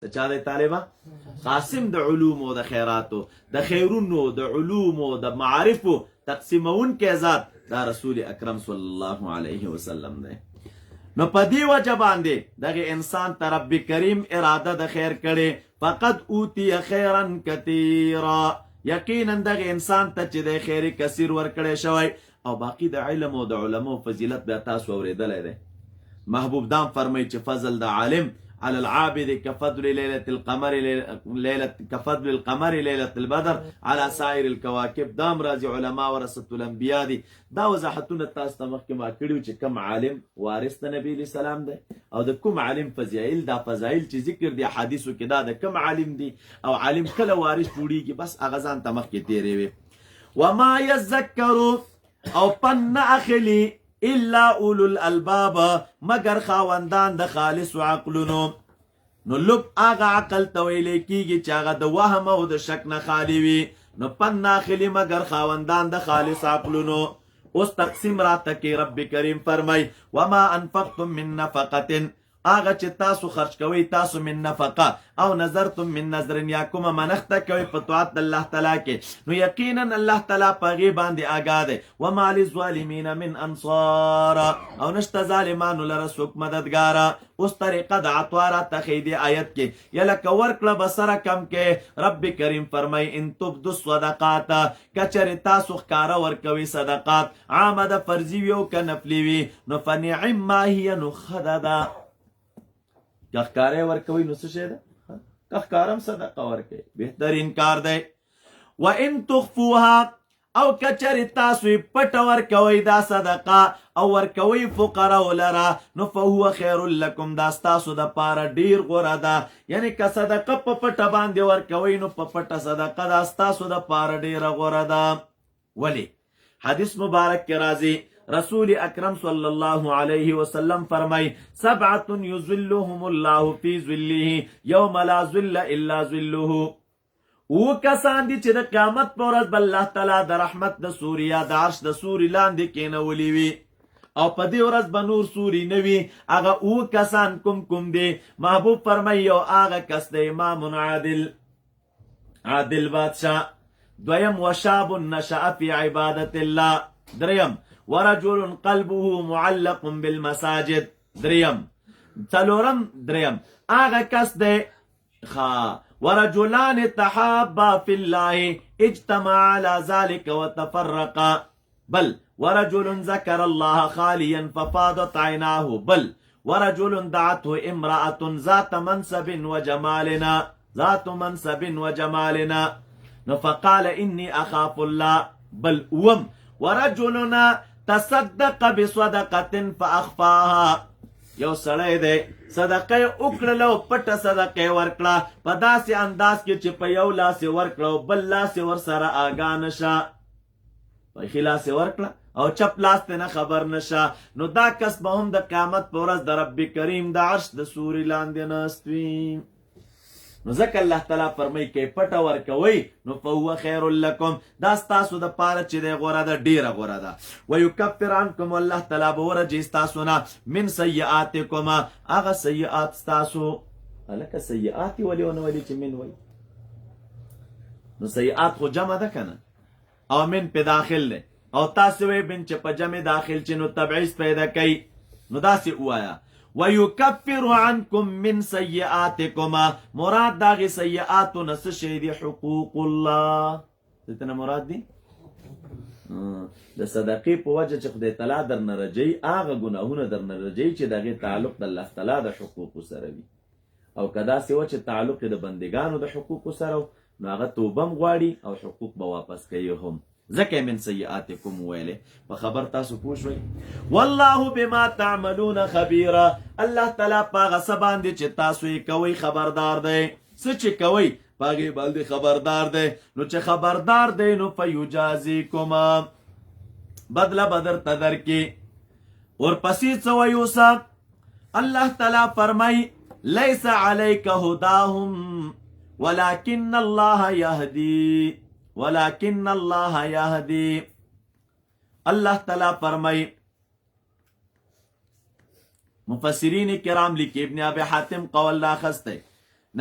د چا دی طالبه؟ قاسم د علومو د خیراتو د خیرونو د علومو د معارفو تقسیمونکی ذات دا رسول اکرم صلی الله علیه وسلم دی. نو په دې وجه باندې دغه انسان ته رب کریم اراده د خیر کړي. فقد اوتی خیرا کثیرا، یقینا دغه انسان ته چې د خیر کثیر ورکړی شوی. او باقی د علم او د علماء فضیلت بیا تاسو اوریدلی دی. محبوب دام فرمای چې فضل د عالم على العابد كفضل ليلة القمر كفضل القمر ليلة البدر على سائر الكواكب. دام راځي علماء ورثة الانبیاء دي. دا وضاحتونه تاسو ته مخکې ما کړي چې کوم عالم وارث د نبی علیه السلام دی او د کوم عالم فضایل دا فضایل چې ذکر دي حدیثو کې دا د کوم عالم دي او عالم کله وارث جوړیږي. بس هغه ځان ته مخکې تیرې وي. وما يذكر او پن اخلي الا اولو الالباب، مگر خاوندان د خالص عقلونو. نو لب آغا عقل تویلی کیگی چې هغه د وهم او د شک نه خالی وي. نو پن ناخلی مگر خاوندان د خالص عقلونو. اوس تقسیم را تکی رب کریم فرمای وما انفقتم من نفقه، آغا چې تاسو خرج کوي تاسو من نفقه او نظرتم من نظر، یا کومه منخته کوي په طاعت د الله تعالی کې، نو یقینا الله تعالی په هغې باندې آګاه دی. وما للظالمین من انصار، او نشته ظالمانو لره څوک مددګاره. اوس طریقه د عطوا راته ښیي دې آیت کې. یا لکه ورکړه به سره کم کې. رب کریم فرمای ان تبدو الصدقات، کچرې تاسو ښکاره ورکوي صدقات، عامه د فرضي وي او که نفلي وي، نو فنعم ما هي، نو ښه ده. که ښکاره ورکوي نو څه شی ده؟ که ښکارم صدقه ورکوي بهترین کار دی. و ان تخفوها، او کچرې تاسو یې پټه ورکوئ دا صدقه او ورکوئ فقراو لره، نو فهو خیر لکم، دا ستاسو دپاره ډیر غوره ده. یعنی که صدقه په پټه باندې ورکوئ نو په پټه صدقه دا ستاسو دپاره ډیره غوره ده. ولې؟ حدیث مبارک کې راځي رسول اکرم صلی الله علیه وسلم فرمای سبعة یظلهم الله فی ظله یوم لا ظل الا ظله. او کسان دي چې د قیامت په ورځ به الله تعالی د رحمت د سوري یا د عرش د سوري لاندې کېنولي وي او په دې ورځ به نور سوري نه وي. هغه او کسان کوم دي؟ محبوب فرمای یو هغه کس دی امام عادل بادشاه. دویم وشاب نشأ فی عبادت الله. دریم ورجل قلبه معلق بالمساجد. څلورم هغه کس دی ورجلان تحابا فی الله اجتمع على ذلك وتفرقا. بل ورجل ذكر الله خاليا ففاضت عيناه. بل ورجل دعته امرأة ذات منصب وجمالنا فقال إني أخاف الله. بل ورجلنا تصدق بصدقة فأخفاها. یو سړی دی صدقه یې وکړله او پټه صدقه یې ورکړه په داسې انداز کې چې په یو لاس یې ورکړه او بل لاس یې ورسره آګاه نشه. په ښي لاس یې ورکړه او چپ لاس ته نه خبر نشه. نو دا کس به هم د قیامت په ورځ د رب کریم د عرش د سوري لاندې ناست وي. نو ځکه الله تعالی فرمایي که پټه ورکوئ نو فهو خیر لکم، دا ستاسو دپاره چې دی غوره ده، ډیره غوره ده. ویکفر عنکم، الله تعالی به ورجي ستاسو نه من سیئاتکم، هغه سیئات ستاسو. هلکه سیئات یې ولې ونه ویلي چې من وایي؟ نو سیئات خو جمع ده که نه، او من پې داخل دی او تاسې وایي من چې په جمع داخل چې نو تبعیض پیدا کوي. نو داسې ووایه ويكفر عنكم من سيئاتكم، مراد داغي سيئاتو نس شي دي حقوق الله. دتنه مراد دي د صدقې په وجه چې خدای تعالی در نه رجي، هغه ګناهونه در نه رجي چې دغه تعلق د الله تعالی د حقوق سره وي. او کدا سی و چې تعلق د بندگانو د حقوق سره، نو هغه توبه غواړي او حقوق به واپس کوي هم. ذکر من سیئاتکم ویلے په خبر تاسو پوه شوي. والله بما تعملون خبیرا، الله تعالی په هغه څه باندې چې تاسو یې کوئ خبردار دی. څه چې کوئ په هغې باندې خبردار دی. نو چې خبردار دی نو فیجازیکم، بدله به درته درکړي. ورپسې څه وایي اوسه؟ الله تعالی فرمایي لیس علیک هداهم ولکن الله یهدی ولكن الله يهدي. الله تعالی فرمای مفسرین کرام لیکي ابن ابي حاتم قول لا خسته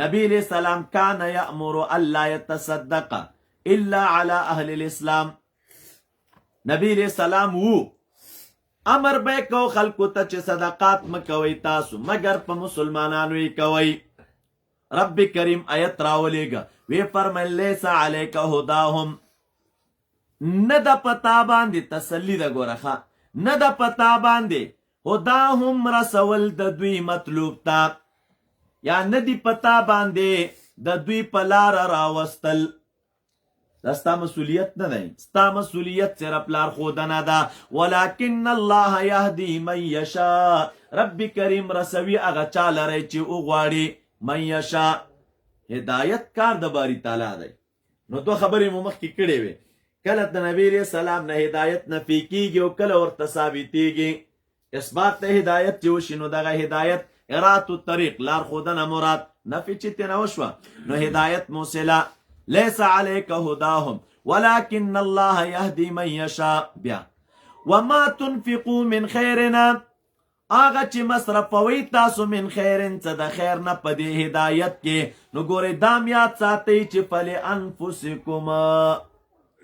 نبی علیہ السلام کان یأمر الا یتصدق الا علی اهل الاسلام. نبی علیہ السلام وو امر به کو خلکو ته چې صدقات مکوي تاسو مگر په مسلمانانو یې کوي. رب کریم آیت راولېږه وی فرمایل لیس علیک هداهم، نه د پتا باندې تسلی د ګورخه، نه د پتا باندې هداهم رسول د دوی مطلوب تا، یا نه دی پتا باندې د دوی په لار راوستل. دا ستا مسئولیت نه دی، ستا مسئولیت صرف لار ښودنه ده. ولکن الله یهدی من یشاء، رب کریم رسوي هغه چا لری چې وغواړي. من یشاء هدایت کار د باری تعالی دی. نو دو خبرې مو مخکې کړې وې، کله د نبی علیہ السلام نه هدایت نفي کیږي او کله ورته ثابتېږي. اثبات د هدایت چې وشي نو دغه هدایت ارات الطریق لار ښودنه مراد، نفي چې ترې وشوه نو هدایت موصله. لیس علیک هداهم ولکن الله یهدی من یشاء. بیا وما تنفقوا من خیرنا، آغا چې مصرفوي تاسو من خیرن څه د خیر نه په دې هدایت کې، نو ګورئ دام یاد ساتئ چې فلانفسکم،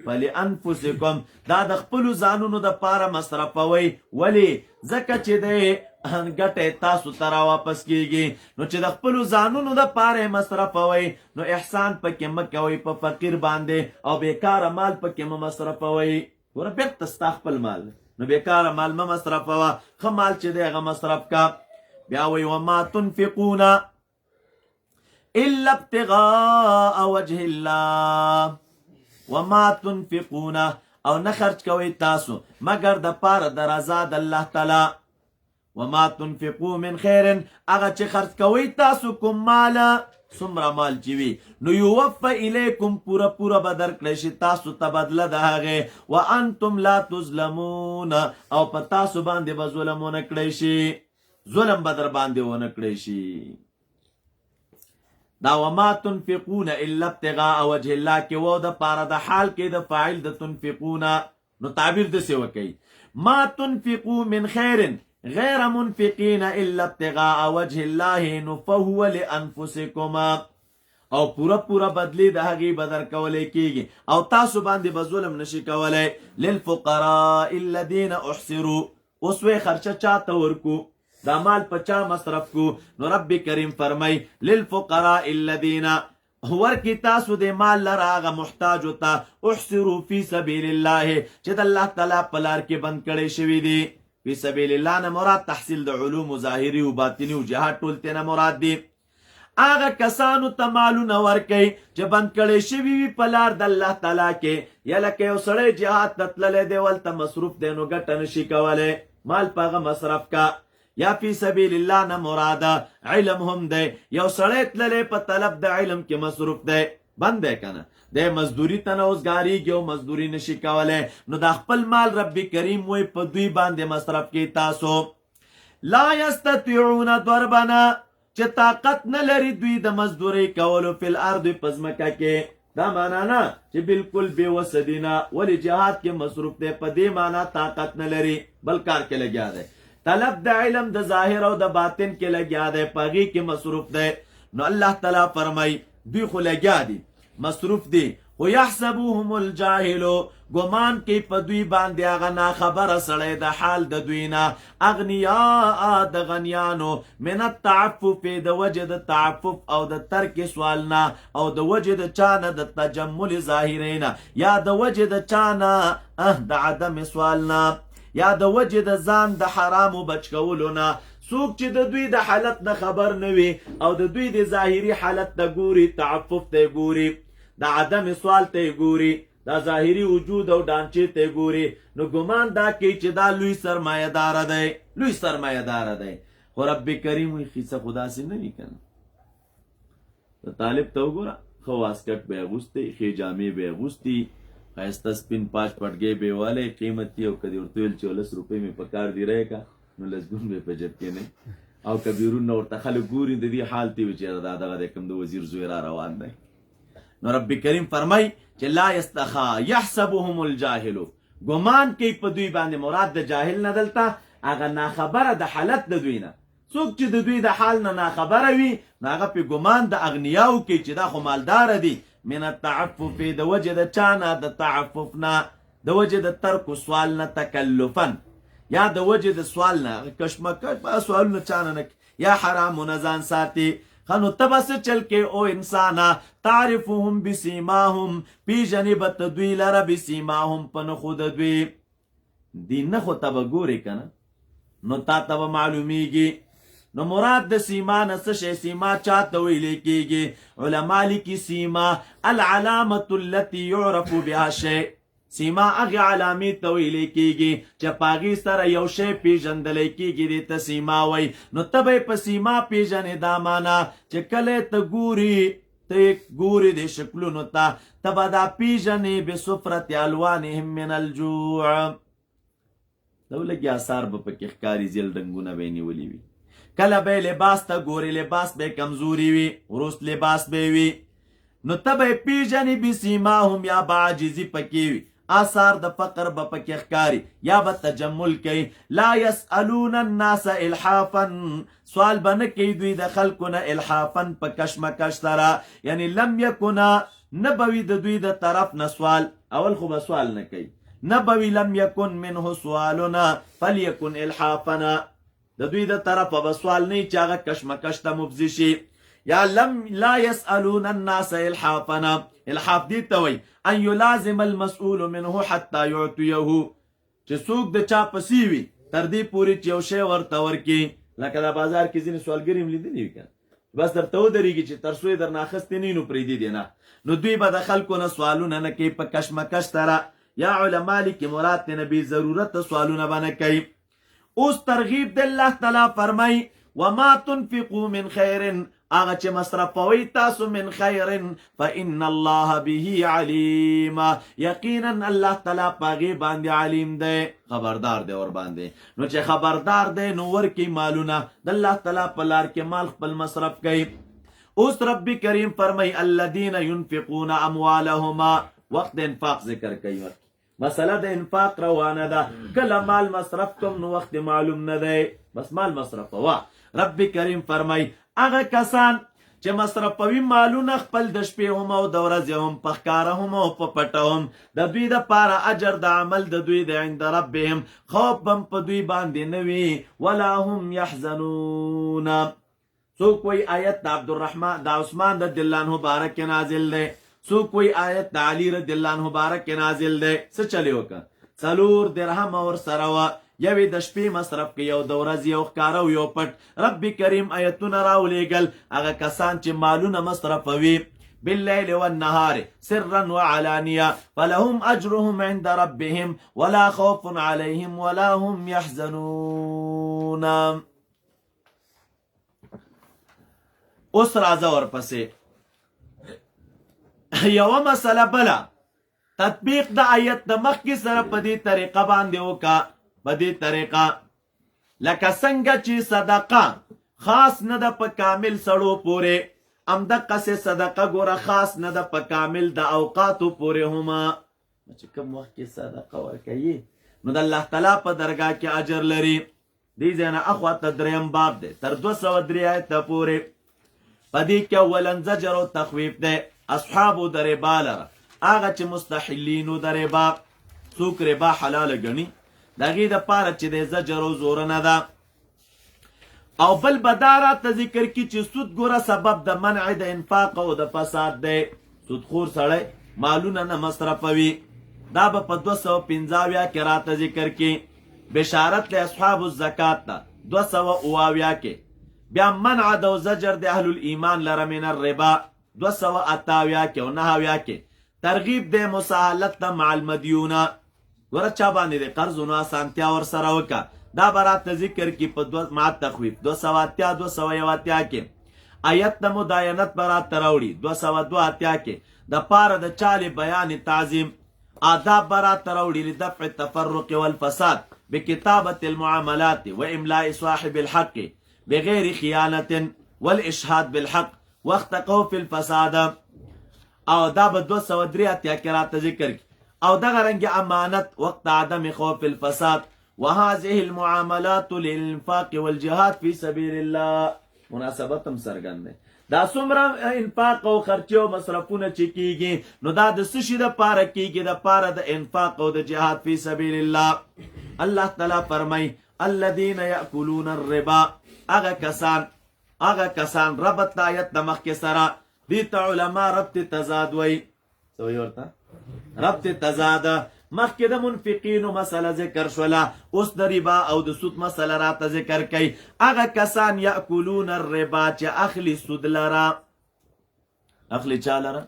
فلانفسکم دا د خپلو ځانونو د پاره مصرفوي. ولې؟ ځکه چې د ګټه تاسو ته را واپس کیږي. نو چې د خپلو ځانونو د پاره مصرفوي نو احسان پکې مه کوئ په فقیر باندې، او بیکاره مال پکې مه مصرفوي. ګوره بیرته ستا خپل مال، نو بیکاره مال مه مصرفوه، ښه مال چې دی هغه مصرف کا. بیا وایي وما تنفقون الا ابتغاء وجه الله، وما تنفقون او نه خرج کوئ تاسو مگر د پاره د رضا د الله تعالی. وما تنفقو من خیر، هغه چې خرج کوئ تاسو کوم مال، څومره مال چې وي نو یوفى الیکم پوره پوره به درکړی شي تاسو ته بدله د هغې. وانتم لا تظلمون، او په تاسو باندې به ظلم ونه کړی شي، ظلم به در باندې ونه کړی شي. دا وما تنفقون الا ابتغاء وجه الله کې و د پاره د حال کې د فاعل د تنفقون، نو تعبیر دسې وکئ ما تنفقو من خیر غیر منفقین الا ابتغاء وجه الله، نو فهو لانفسکم، او پورا پورا بدلی د هغې بدر کولی کیږي او تاسو باندې به ظلم نشي کولی. للفقراء الذین احصروا، اوس وی خرچه چاته ورکو، دا مال په چا مصرف کو؟ نو رب کریم فرمای للفقراء الذین، ورکی تاسو د مال لره هغه محتاجو ته، احصروا فی سبیل الله، چې د الله تعالی په لار کې بند کړی شوي دي. فی سبیل الله نه مراد تحصیل د علوم ظاهري او باطني او جهاد ټول ته نه مراد دي. هغه کسانو ته مالونه ورکئ چې بند کړی شوي وي په لار د الله تعالی کې. یا لکه یو سړی جهاد ته تللی دی ولته مصروف دی نو ګټه نشي کولی، مال په هغه مصرف کا. یا فی سبیل الله نه مراده علم هم دی، یو سړی تللی په طلب د علم کې مصروف دی، بند دی که نه، د مزدوري ته نه اوسګارېږي او مزدوري نشي کولی، نو دا خپل مال رب کریم وی په دوی باندې مصرف کی تاسو. لا یستطیعون ضربنا، چې طاقت نه لري دوی د مزدورۍ کولو فی الارض په ځمکه کې. دا معنا نه چې بالکل بې وسه دي نه، ولې جهاد کې مصروف دی، په دې معنا طاقت نه لري بل کار کې لګیا دی، طلب د علم د ظاهر او د باطن کې لګیا دی، په هغې کې مصروف دی. نو الله تعالی فرمای دوی خو لګیا دي، مصروف دي، خو یحسبوهم الجاهلو، ګمان کوي په دوی باندې هغه ناخبره سړی د حال د دوی نه، اغنیا د غنیانو، من التعفف د وجه د تعفف او د ترک سوال نه، او د وجه د چانه د تجمل ظاهری نه، یا د وجه د چانه د عدم سوال نه، یا د وجه د ځان د حرامو بچ کولو نه. څوک چې د دوی د حالت نه خبر نه وي او د دوی د ظاهري حالت ته ګوري، تعفف ته ګوري، د عدم سوال ته ګوري، دا ظاهري وجود او ډانچې ته ګوري، نو ګمان دا کوي چې دا لوی سرمایه دار دی، لوی سرمایه دار دی. خو رب کریم وایي خیسه خو داسې نه وي که نه. طالب ته وګوره، ښه واسکټ به یې اغوستی، ښې جامې به یې اغوستي، ښایسته سپین پاش پټګۍ به یې والی، قیمتي، او که دې ورته ویل چې 10 روپۍ مې په کار دی رایې که نو لسګون به یې په جب کې نه، او که بیرون نه ورته خلک ګوري د دې حال ته وي چې دا دغه دی کوم د وزیر زوی را روان دی. نو رب کریم فرمای چې لا یستخا یحسبهم الجاهلو، ګمان کوي په دوی باندې، مراد د جاهل نه دلته هغه ناخبره د حالت د دوی نه. څوک چې د دوی د حال نه ناخبره وي نو هغه پې ګمان د اغنیاو کوي چې دا خو مالداره دي من التعفف د وجې د چا نه د تعفف نه د وجې د ترک سوال نه تکلفا یا د وجې د سوال نه کشمکش به سوالونه چا نه یا حرامونه ځان ساتي خنو تبس چل کې او انسانا تعرفهم بسیماهم پیژنې به ته دوی لره بسیماهم په نښو د دوی دی نښو ته به ګورې که نه نو تا ته به معلومیږي نو مراد د سیما نه څه شی سیما چاته ویلی کېږي علما لیکي سیما العلامة التي يعرف بها شیء سیما هغې علامې ته ویلی کېږي چې په هغې سره یو شی پېژندلی کېږي دې ته سیما وی نو ته به یې په سیما پېژنې دا معنا چې کله ته ګورې د شکلونو ته ته به دا پېژنې بصفرت الوانهم من الجوع د ولږي اثار به پکې ښکاري زیل رنګونه به یې نیولي وي کله به لباس ته ګورې لباس به کمزوري وي وروست لباس به وي نو ته به یې پېژنې بسیماهم یا به عاجزي پکې وي آثار د فقر به پکې ښکاري یا به تجمل کوي لا یسألون الناس الحافا سوال به نه کوي دوی د خلکو نه الحافا په کشمکش سره یعنی لم یکنا نه به وي د دوی د طرف نه سوال اول خو به سوال نه کوي نه به وي لم یکن منه سوالنا فلیکن الحافنا د دوی د طرفه به سوال نه چې هغه کشمکش ته مفضي شي یا لا یسألون الناس الحافنا الحاف دې ته وایي ان یلازم المسؤول منه حتی یعطیه چې څوک د چا پسې وي تر دې پورې چې یو شی ورته ورکړي لکه د بازار کې ځینې سوالګري هم لیدلي وي که بس درته ودرېږي چې تر څو یې درنه اخیستې نه وي نو پرېږدي دې نه نو دوی به د خلکو نه سوالونه نه کوي په کشمکش سره یا علما لیکي مراد ته نه بې ضرورته سوالونه به نه کوي اوس ترغیب د الله تعالی فرمای وما تنفقوا من خیر هغه چې مصرفوئ تاسو من خیر فان الله به علیم یقینا الله تعالی په هغې باندې علیم دی خبردار دی ور باندې نو چې خبردار دی نو ورکي مالونه د الله تعالی په لار کې مال خپل مصرف کوي اوس رب کریم فرمای الذین ينفقون اموالهما وقت انفاق ذکر کوي مسله د انفاق روانه ده کله مال مصرف کوم نو وخت معلوم نه دی بس مال مصرفوه رب کریم فرمای هغه کسان چې مصرفوي مالونه خپل د شپې هم او د ورځې هم په ښکاره هم او په پټه هم د دوی دپاره اجر د عمل د دوی د عند ربهم خوف هم په دوی باندې نه وي ولا هم یحزنون څوک وایي آیت د عبدالرحمن د عثمان رضی الله عنه باره کې نازل دی څوک وایي آیت د علي رضی الله عنه باره کې نازل دی څه چلې وکړه 4 درهم ورسره وه یوې د شپې مصرف کوي یو د ورځې یو ښکاره او یو پټ رب کریم آیتونه راولېږل هغه کسان چې مالونه مصرفوي باللیل والنهار سرا وعلانیه فلهم اجرهم عند ربهم ولا خوف عليهم ولا هم يحزنون اوس راځه ورپسې یوه مسله بله تطبیق د آیت د مخکې سره په دې طریقه باندې وکړه په دې طریقه لکه څنګه چې صدقه خاص نه ده په کامل سړو پورې همدقسې صدقه ګوره خاص نه ده په کامل د اوقاتو پورې هم چې کوم وخت کې صدقه ورکوي نو د الله تعالی په درګاه کې اجر لري دې ځای نه اخواته دریم باب دی تر 203 آیته پورې په دې کې اولا زجر او تخویف دی اصحابو د ربا لره هغه چې مستحلینو د ربا څوک ربا حلاله ګڼي د هغې دپاره چې د زجر او زورنه ده او بل به دا راته ذکر کړي چې سود ګوره سبب د منع د انفاق او د فساد دی سودخور سړی مالونه نه مصرفوي دا به په 215 کې راته ذکر کړي بشارت له اصحاب الزکات ته 278 کې بیا منع د زجر د اهل الایمان لره من الربا 228 کې او 9 کې ترغیب د مساهلت ته مع المدیونه ګوره چا باندې د قرضونو اسانتیا ورسره وکړه دا به راته ذکر کې په مع تخویف 280 281 کې آیت د مداینت به راته راوړي 282 کې د پاره د چالې بیان تعظیم آداب به راته راوړي لدفع التفرق والفساد بکتابة المعاملات واملاء صاحب الحق بغیر خیانة والاشهاد بالحق واختقوا في الفساد او دا به 203 کې راته ذکر کی او دغه رنګ امانت وقت عدم خوف الفساد وهذه المعاملات للانفاق والجهاد فی سبیل الله. مناسبت هم څرګند دی. دا څومره انفاق او خرچه او مصرفونه چې کیږي نو دا د څه شي دپاره کیږي؟ دپاره د انفاق او د جهاد فی سبیل الله. الله تعالی فرمای الذین یاکلون الربا، هغه کسان ربط د آیت د مخکې سره دې ته علما ربط تضاد وایي. څه وایي ورته؟ ربط تضاد. مخکې د منفقینو مسله ذکر شوله، اوس د ربا او د سود مسله راته ذکر کوي. هغه کسان یاکلون الربا چې اخلي سود لره. اخلي چا لره؟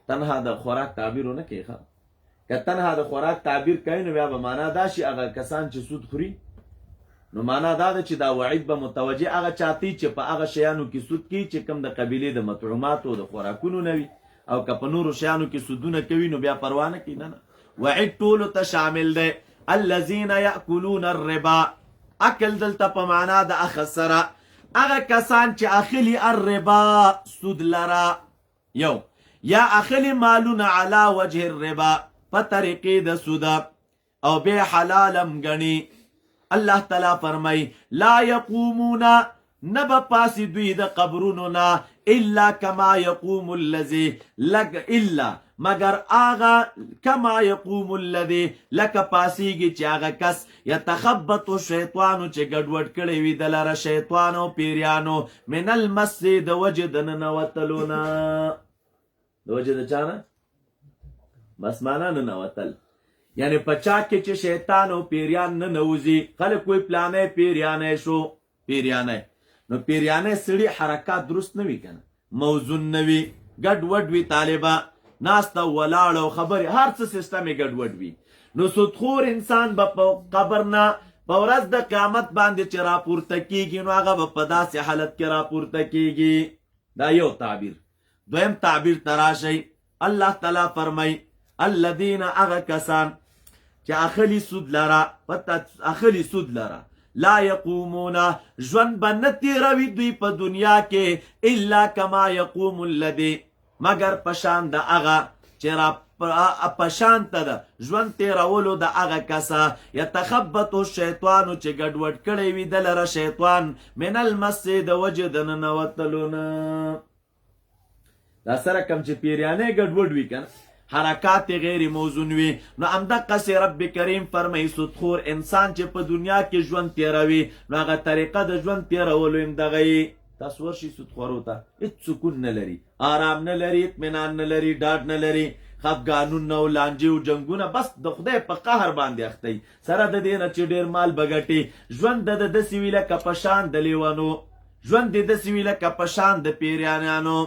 تنها د خوراک تعبیر ونه کوي. که تنها د خوراک تعبیر کوي نو بیا به معنا دا شي هغه کسان چې سود خوري، نو معنا دا ده چې دا وعید به متوجه هغه چاتی چې په هغه شیانو کې سود کوي چې کوم د قبیلې د مطعوماتو او د خوراکونو نه وي، او که په نورو شیانو کې سودونه کوي نو بیا پروا نه کوي. نه، وعید ټولو ته شامل دی. الذین یاکلون الربا، اکل دلته په معنا د اخذ سره. هغه کسان چې اخلي الربا سود لره، یو یا اخلي مالونه علی وجه الربا په طریقې د سوده او به حلالم گنی. الله تعالی فرمای لا یقومون، نبا پاسی دوی د قبرونو نه الا کما یقوم الذی الا مگر آغا کما یقوم الذی لک پاسیږي چې هغه کس یتخبط شیطانو چې ګډوډ کړی وي دلاره شیطانو پیریانو من المس د وجه د ننوتلو نه. د وجه د چا نه؟ بس معنا ننوتل، یعنی پچا کې چې شیطان او پیریان نه نوزي. خلک کوئی پلانې پیریانې شو، پیریانې نو پیریانې سړي حرکات درست نه وي کنه، موزون نه وي، ګډوډ وي، طالبه ناسته ولاړه خبرې هر څه سیستم یې ګډوډ وي. نو سودخور انسان به په قبر نه په ورځ د قیامت باندې چې راپورته کیږي نو هغه به په داسې حالت کې راپورته کیږي. دا یو تعبیر. دویم تعبیر تراشی. الله تعالی فرمای الذین اغا کسان چې اخلی سود لرا اخلی سود لرا لا یقومون ژوند به نه تیروي دوی په دنیا کې الا کما یقوم الذی مگر پشان د هغه چې را پشان ته ده ژوند تیرولو د هغه کسه یتخبطو شیطانو چې ګډوډ کړی وي دلره شیطان من المس د وجه د ننوتلو نه. دا سره کم چې پیریانې ګډوډ وي کنه، حرکات غیر موزون وي، نو همدقسې رب کریم فرمایي سودخور انسان چې په دنیا کې ژوند تیروي نو هغه طریقه د ژوند تیرولو هم دغه یي. تاسو ورشئ سودخورو ته، هېڅ سکون نه لري، آرام نه لري، اطمینان نه لري، ډاډ نه لري، خفګانونه او لانجې او جنګونه بس د خدای په قهر باندې اخته سره د دې نه چې ډېر مال به ګټي. ژوند د داسې وي لکه په شان د لیونو، ژوند د داسې وي لکه په شان د پیریانانو.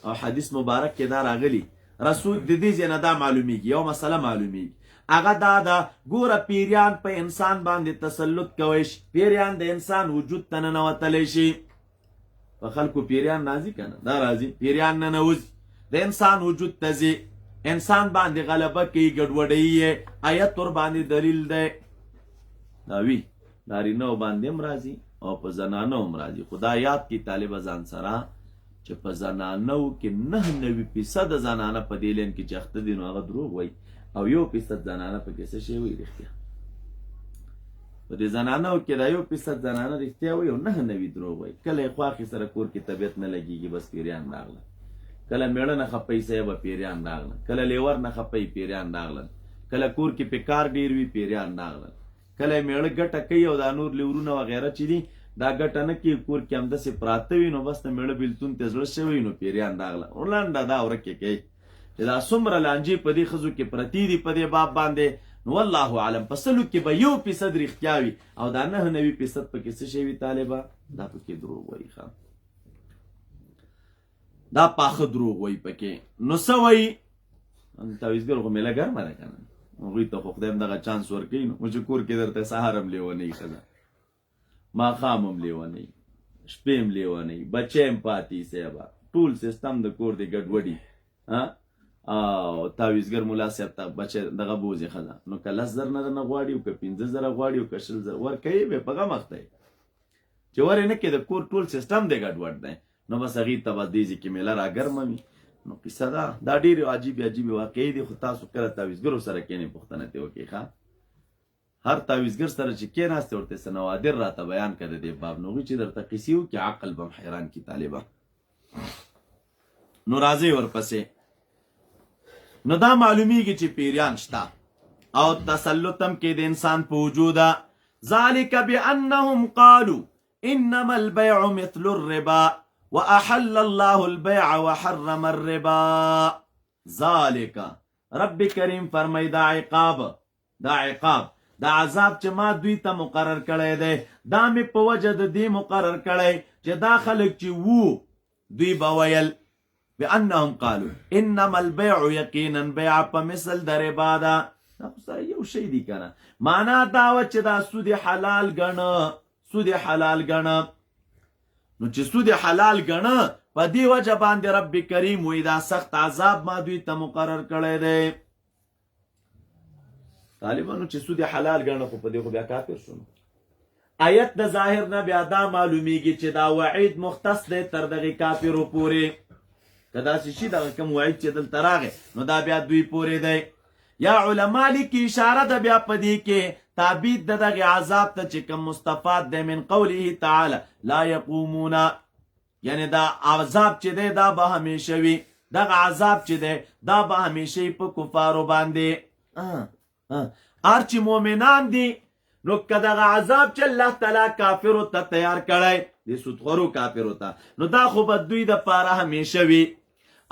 او حدیث مبارک کې دا راغلی، رسول د دې ځای نه دا معلومیږي، یو مسله معلومیږي، هغه دا ده ګوره پیریان په انسان باندې تسلط کوی شي، پیریان د انسان وجود ته ننوتلی شي. په خلکو پیریان راځي که نه؟ دا راځي، پیریان ننوځي، د انسان وجود ته ځي، انسان باندې غلبه کوي، ګډوډوي یې، آیت ور باندې دلیل دی. دا وي نارینهو باندې هم راځي او په زنانو هم راځي. خو دا یاد کړي طالبه ځان سره چې په زنانو کې 99% زنانه په دې لین کې چې اخته دي نو هغه دروغ وایي، او 1% زنانه په کې څه شی وایي رښتیا. په دې زنانو کې دا 1% زنانه رښتیا وایي او 99 دروغ وایي. کله یې خواښې سره کور کې طبیعت نه لګېږي بس پیریان راغله، کله میړه نه خپوي صاحبه پیریان راغله، کله لیور نه خپوي پیریان راغلل، کله کور کې پیکار ډېر وي پیریان راغلل، کله میړه ګټه کوي او دا نور لیورونه وغیره چې دي دا ګټه نه کوي، کور کې همداسې پراته وي نو بس د میړه بېلتون ته زړه شوی نو پیریان راغله. لنډه دا ورکې کوي چې دا څومره لانجې په دې ښځو کې پرتې دي په دې باب باندې. نو والله عالم په سلو کې به 1% رښتیا وي او دا 99% پکې څه شی وي طالبه؟ دا پکې دروغ وایي. دا پاخه دروغ وایي پکې. نو څه وایي؟ تعویزګر خو میله ګرمه ده که نه، هغوی ته خو خدای هم دغه چانس ورکوي نو چې کور کې درته سهار هم لیونی ښځه، ماښام هم لیونی، شپې هم لیونی، بچی هم پاتې صاحبه، ټول سیستم د کور دی ګډوډي. او تعویزګر ملا صاحب ته بچی دغه بوځي ښځه نو که 10,000 نه درنه غواړي او که 15,000 غواړي او که 20,000 ورکوي به په غم اخته چې ور یې نه کې د کور ټول سیستم دی ګډوډ دی. نو بس هغې ته به دې ځای کې میله راګرمه وي. نو کیسه دا ډېرې عجیبې عجیبې واقعې دي، خو تاسو کله تعویزګرو سره کښېنئ پوښتنه ترې وکړئ. هر تعویزګر سره چې کېناستې ورته څه نوادر راته بیان کړه د دې باب نو چې درته قصې وکړي عقل به هم حیران کي طالبه. نو راځئ ورپسې. نو دا معلومیږي چې پیریان شته او تسلطم کې د انسان په وجوده. ذلك بأنهم قالوا انما البيع مثل الربا واحل الله البيع وحرم الربا. ذلك رب کریم فرمای دا عقاب دا عذاب چې ما دوی ته مقرر کړی دی دا مې په وجه د دې مقرر کړی چې دا خلک چې وو دوی به ویل بأنهم قالوا انما البيع یقینا بیع په مثل د ربا ده. دا خو سره یو شی دی که نه. معنا دا وه چې دا سود حلال ګڼه نو چې سود حلال ګڼه په دې وجه باندې رب کریم وی دا سخت عذاب ما دوی ته مقرر کړی دی. طالبانو چې سود حلال ګڼه خو په دې خو بیا کافر شو. آیت د ظاهر نه بیا دا معلومیږي چې دا وعید مختص دی تر دغې کافرو پورې. که داسې شي دغه کوم وعید چې دلته راغی نو دا بیا دوی پورې دی. یا علما لیکي اشاره ده بیا په دې کې تعبید د دغې عذاب ته چې کوم مستفاد دی من قوله تعالی لا یقومون، یعنی دا عذاب چې دی دا به همیشه وي. دغه عذاب چې دی دا به همیشه په کفارو باندې. هر چې مؤمنان دي نو که دغه عذاب چې الله تعالی کافرو ته تیار کړی د سودخورو کافرو ته نو دا خو به دوی دپاره همیشه وي.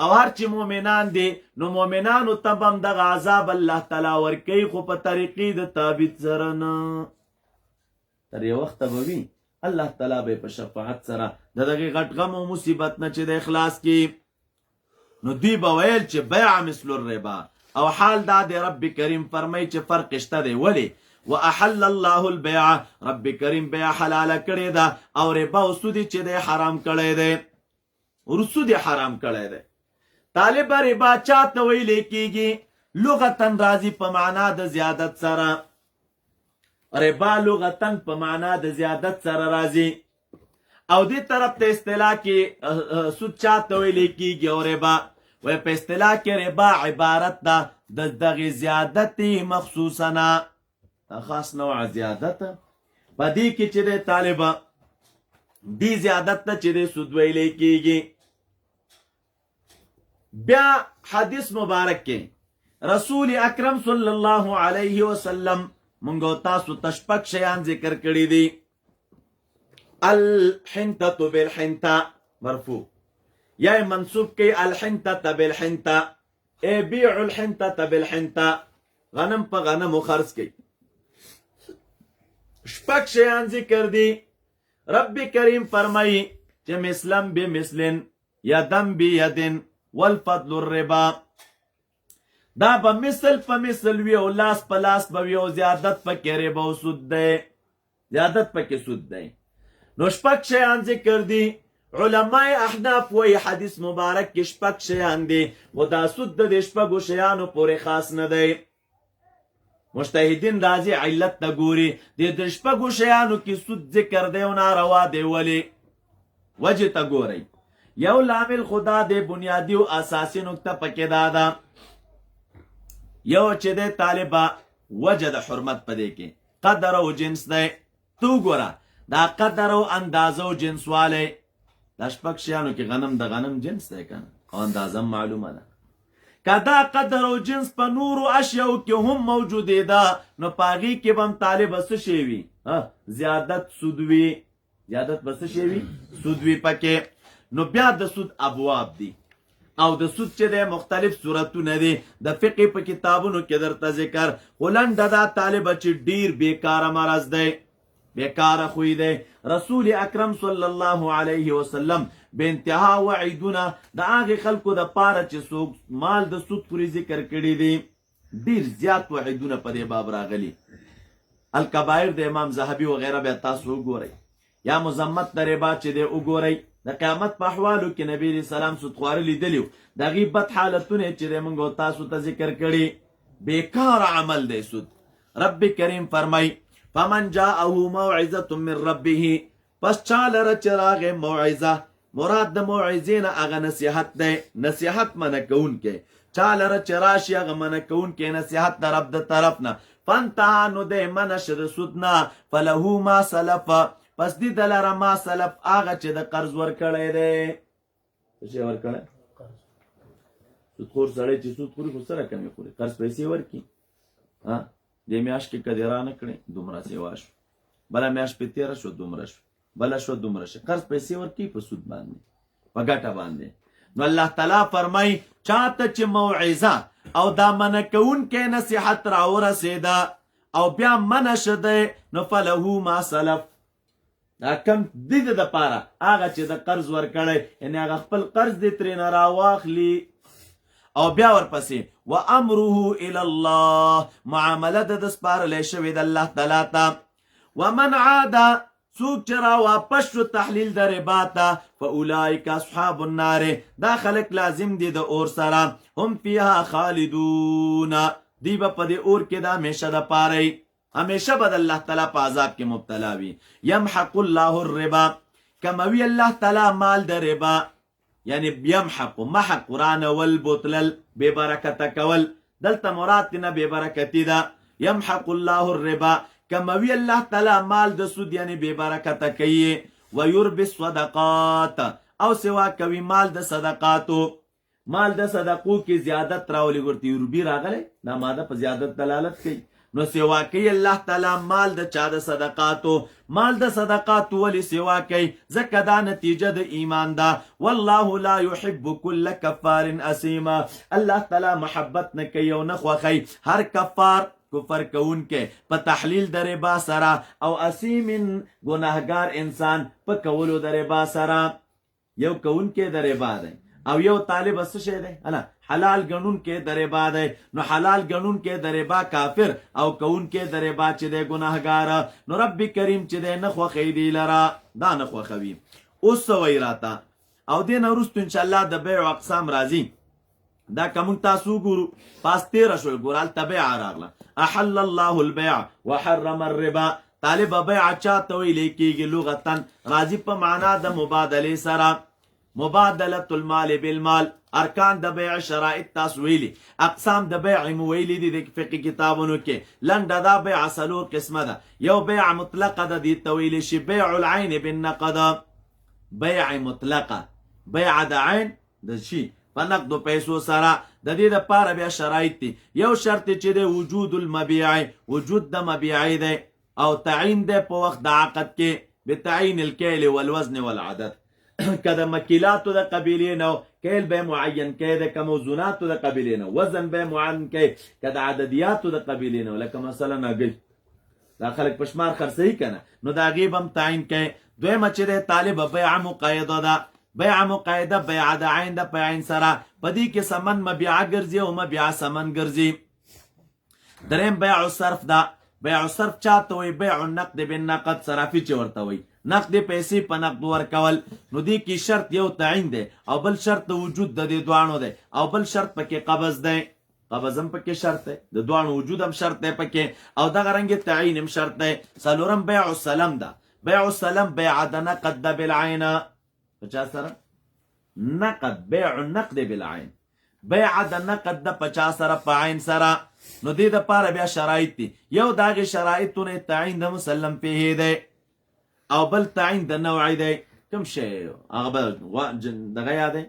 او هر چې مؤمنان دي نو مؤمنانو ته به هم دغه عذاب الله تعالی ورکوي خو په طریقې د تعبید سره نه. تر یو وخته به وي الله تعالی به په شفاعت سره د دغې غټ غم او مصیبت نه چې د اخلاص کې نو دوی به ویل چې بیع مثل الربا. او حال دا دی رب کریم فرمای چې فرق شته دی. ولې؟ واحل الله البيع، رب کریم بیع حلاله کړې ده او ربا او سود چې دی حرام کړی دی. سود حرام کړی دی. طالب ربا چاته ویلې کېږي؟ لغتن راځي په معنا د زیادت سره. ربا لغتن په معنا د زیادت سره راځي او دې طرف ته اصطلاح کې سود چاته ویلې کېږي او ربا وی په اصطلاح کې ربا عبارت ده د دغې زیادت مخصوصه نه، خاص نوع زیادت په دې کې چې دی طالبه دې زیادت ته چې دی سود ویلې کېږي. بیا حدیث مبارک کې رسول اکرم صلی الله علیه وسلم مونږ تاسو ته شپږ شیان ذکر کړي دي. الحنطة بالحنطة مرفوع یا منصوب کی الحنطة بالحنطة ای بیع الحنطة بالحنطة غنم په غنم خرڅ کی. شپږ شیان ذکر دي. رب کریم فرمایي چې مثلن بمثلن یدن بیدن والفضل الربا. دا به مثل په مثل وي او لاس په لاس به وي او زیادت پکې ربا او سود دی. زیادت پکې سود دی. نو شپږ شیان ذکر دي. علماء احناف وی حدیث مبارک کې شپږ شیان دي و دا سود د دې شپږو شیانو پورې خاص نه دی. مجتهدین راځي علت ته ګوري د دې شپږو شیانو کې سود ذکر دی او ناروا دی. ولې؟ وجه ته ګورئ. یو لامل خدا د بنیادی او اساسی نقطه پکې دا ده یو چې د طالبه وجه د حرمت پدې کې قدر او جنس دی. تو ګوره دا قدر او اندازه او جنس والی دا شپږ شیانو کې غنم د غنم جنس دی کنه او اندازه معلومه ده. که دا قدر او جنس په نورو اشیاو کې هم موجودې ده نو په هغې کې به هم طالبه څه شی وي؟ زیادت سود وي. زیادت به څه شی وي؟ سود وي پکې. نو بیا د سود ابواب دي او د سود چې دی مختلف صورتونه دي د فقه په کتابونو کې درته ذکر. خو لنډه دا طالبه چې ډیر بیکاره مرض دی، بیکاره خوی دی. رسول اکرم صلی الله علیه وسلم به انتها وعیدونه د هغې خلکو د پاره چې څوک مال د سود پورې ذکر کړي دي ډیر زیات وعیدونه په دې باب راغلي. الکبایر د امام ذهبي وغیره بیا تاسو وګورئ یا مذمت د ربا چې دی وګورئ. د قیامت په احوالو کې نبی علیه السلام سودخواري لیدلي وو. د هغې بد حالتونه چې دی موږ تاسو ته ذکر کړي. بیکار عمل دی سود. رب کریم فرمای فمن جاءه موعظة من ربه، پس چا لره چې راغې موعظه، مراد د موعظې نه هغه نصیحت دی. نصیحت منع کوونکی چا لره چې راشي هغه منع کوونکی نصیحت د رب د طرف نه. فانتهى نو دی منع شه د سود نه فله ما سلف پس دی دلره ما سلف هغه چې د قرض ورکړی دی. څه شی ورکړی؟ سودخور سړی چې سود خوري خو سره کمې خوري، قرض پیسې ورکړي. دې میاشت کې که دې رانه کړې دومره سیوا شو، بله میاشت پې تېره شو دومره شو، بله شو دومره شو، قرض پیسې ورکړي په سود باندې، په ګټه باندې. نو الله تعالی فرمایي چاته چې موعظه او دا منع کوونکی نصیحت راورسېده او بیا منع شده نو فله ما سلف، دا کم دی د دپاره هغه چې د قرض ورکړی، یعنې هغه خپل قرض دې ترېنه راواخلي. او بیا ورپسې و امره الی الله، معامله د سپارلی شوې د الله تعالی ته. ومن عاد څوک چې را واپس شو تحلیل د ربا ته فاولئک اصحاب النار، دا خلک لازم دي د اور سره، هم فیها خالدون، دی به په دې اور کې د همیشه دپاره وي، همیشه به د الله تعالی په عذاب کې مبتلا وي. یمحق الله الربا، کموي الله تعالی مال د ربا، یعنی یمحق محق قرانول بوتلل بے برکته کول، دلته مراد نه بے برکتی ده. یمحق الله الربا، کموي الله تعالی مال د سود یعنی بے برکته کوي. ويربي الصدقات، او سوا کوي مال د صدقاتو، مال د صدقو کې زیادت راولي. ورته یوربي راغلی دا ماده په زیادت دلالت کوي، نو سوا کوي الله تعالی مال د چا د صدقاتو. مال د صدقاتو ولی سوا کوي؟ ځکه دا نتیجه د ایمان ده. والله لا يحب كل كفار اسیم، الله تعالی محبت نه کوي او نه خوښوي هر کفار کفر کوونکی په تحلیل د ربا سره او اسیم ګناهګار انسان په کولو د ربا سره. یو کوونکی د ربا دی او یو طالب څه شی دی؟ حلال ګڼونکی د ربا دی. نو حلال ګڼونکی د ربا کافر او کوونکی د ربا چې دی ګناهګار. نو رب کریم چې دی نه خوښوي دی لره، دا نه خوښوي. اوس څه وایي راته؟ او دې نه وروستو انشاءالله د بیع اقسام راځي. دا که موږ تاسو وګورو پاس تېره شول، ګوره هلته بیعه راغله. احل الله البیع وحرم الربا، طالب بیع چاته ویلی کېږي؟ لغتا راځي په معنا د مبادلې سره، مبادلة المال بالمال. ارکان د بیع شرائط تاسو ویلي، اقسام د بیع مو ویلي دي د فقه کتابونو کې. لنډه دا بیع څلور قسمه ده. یو بیع مطلقه ده، دې ته ویلی شي بیع العین بالنقد، بیع مطلقه، بیع د عین د شي په نقدو پیسو سره. د دې دپاره بیا شرایط دي. یو شرط چې دی وجود المبیع، وجود د مبیعی دی، او تعین دی په وخت د عقد کې بتعین الکیل والوزن والعدد. که د مکیلاتو د قبیلې نه کیل به معین کې ده، که موزوناتو د قبیلې نه وزن به معین کې، که د عددیاتو د قبیلې نه لکه مثلا هګۍ دا خلک په شمار خرڅوي که نه، نو د هغې به هم تعین کوي. دویمه چې دی طالب بیع مقیده ده. بیع مقیده بیع د عین ده په عین سره، په دې کې سمن مبیعه ګرځي او مبیعه سمن ګرځي. دریم بیع الصرف ده. بیع الصرف چاته وایي؟ بیع النقد بالنقد، صرافي چې ورته وایي، نقد پیسې په نقد ورکول. نو دې کې شرط یو تعین دی او بل شرط د وجود د دې دواړو دی، او بل شرط پکې قبض دی. قبض هم پکې شرط دی، د دواړو وجود هم شرط دی پکې، او دغه رنګې تعین هم شرط دی. څلورم بیع السلم ده. بیع السلم بیع د نقد ده بالعین، په چا سره؟ نقد، بیع النقد بالعین، بیع د نقد ده په چا سره؟ په عین سره. نو دې دپاره بیا شرایط دي. یو د هغې شرایطونه تعین د مسلم فیه دی، او بل تعین د نوعی دی. کوم شی؟ هغه به دغه یادی،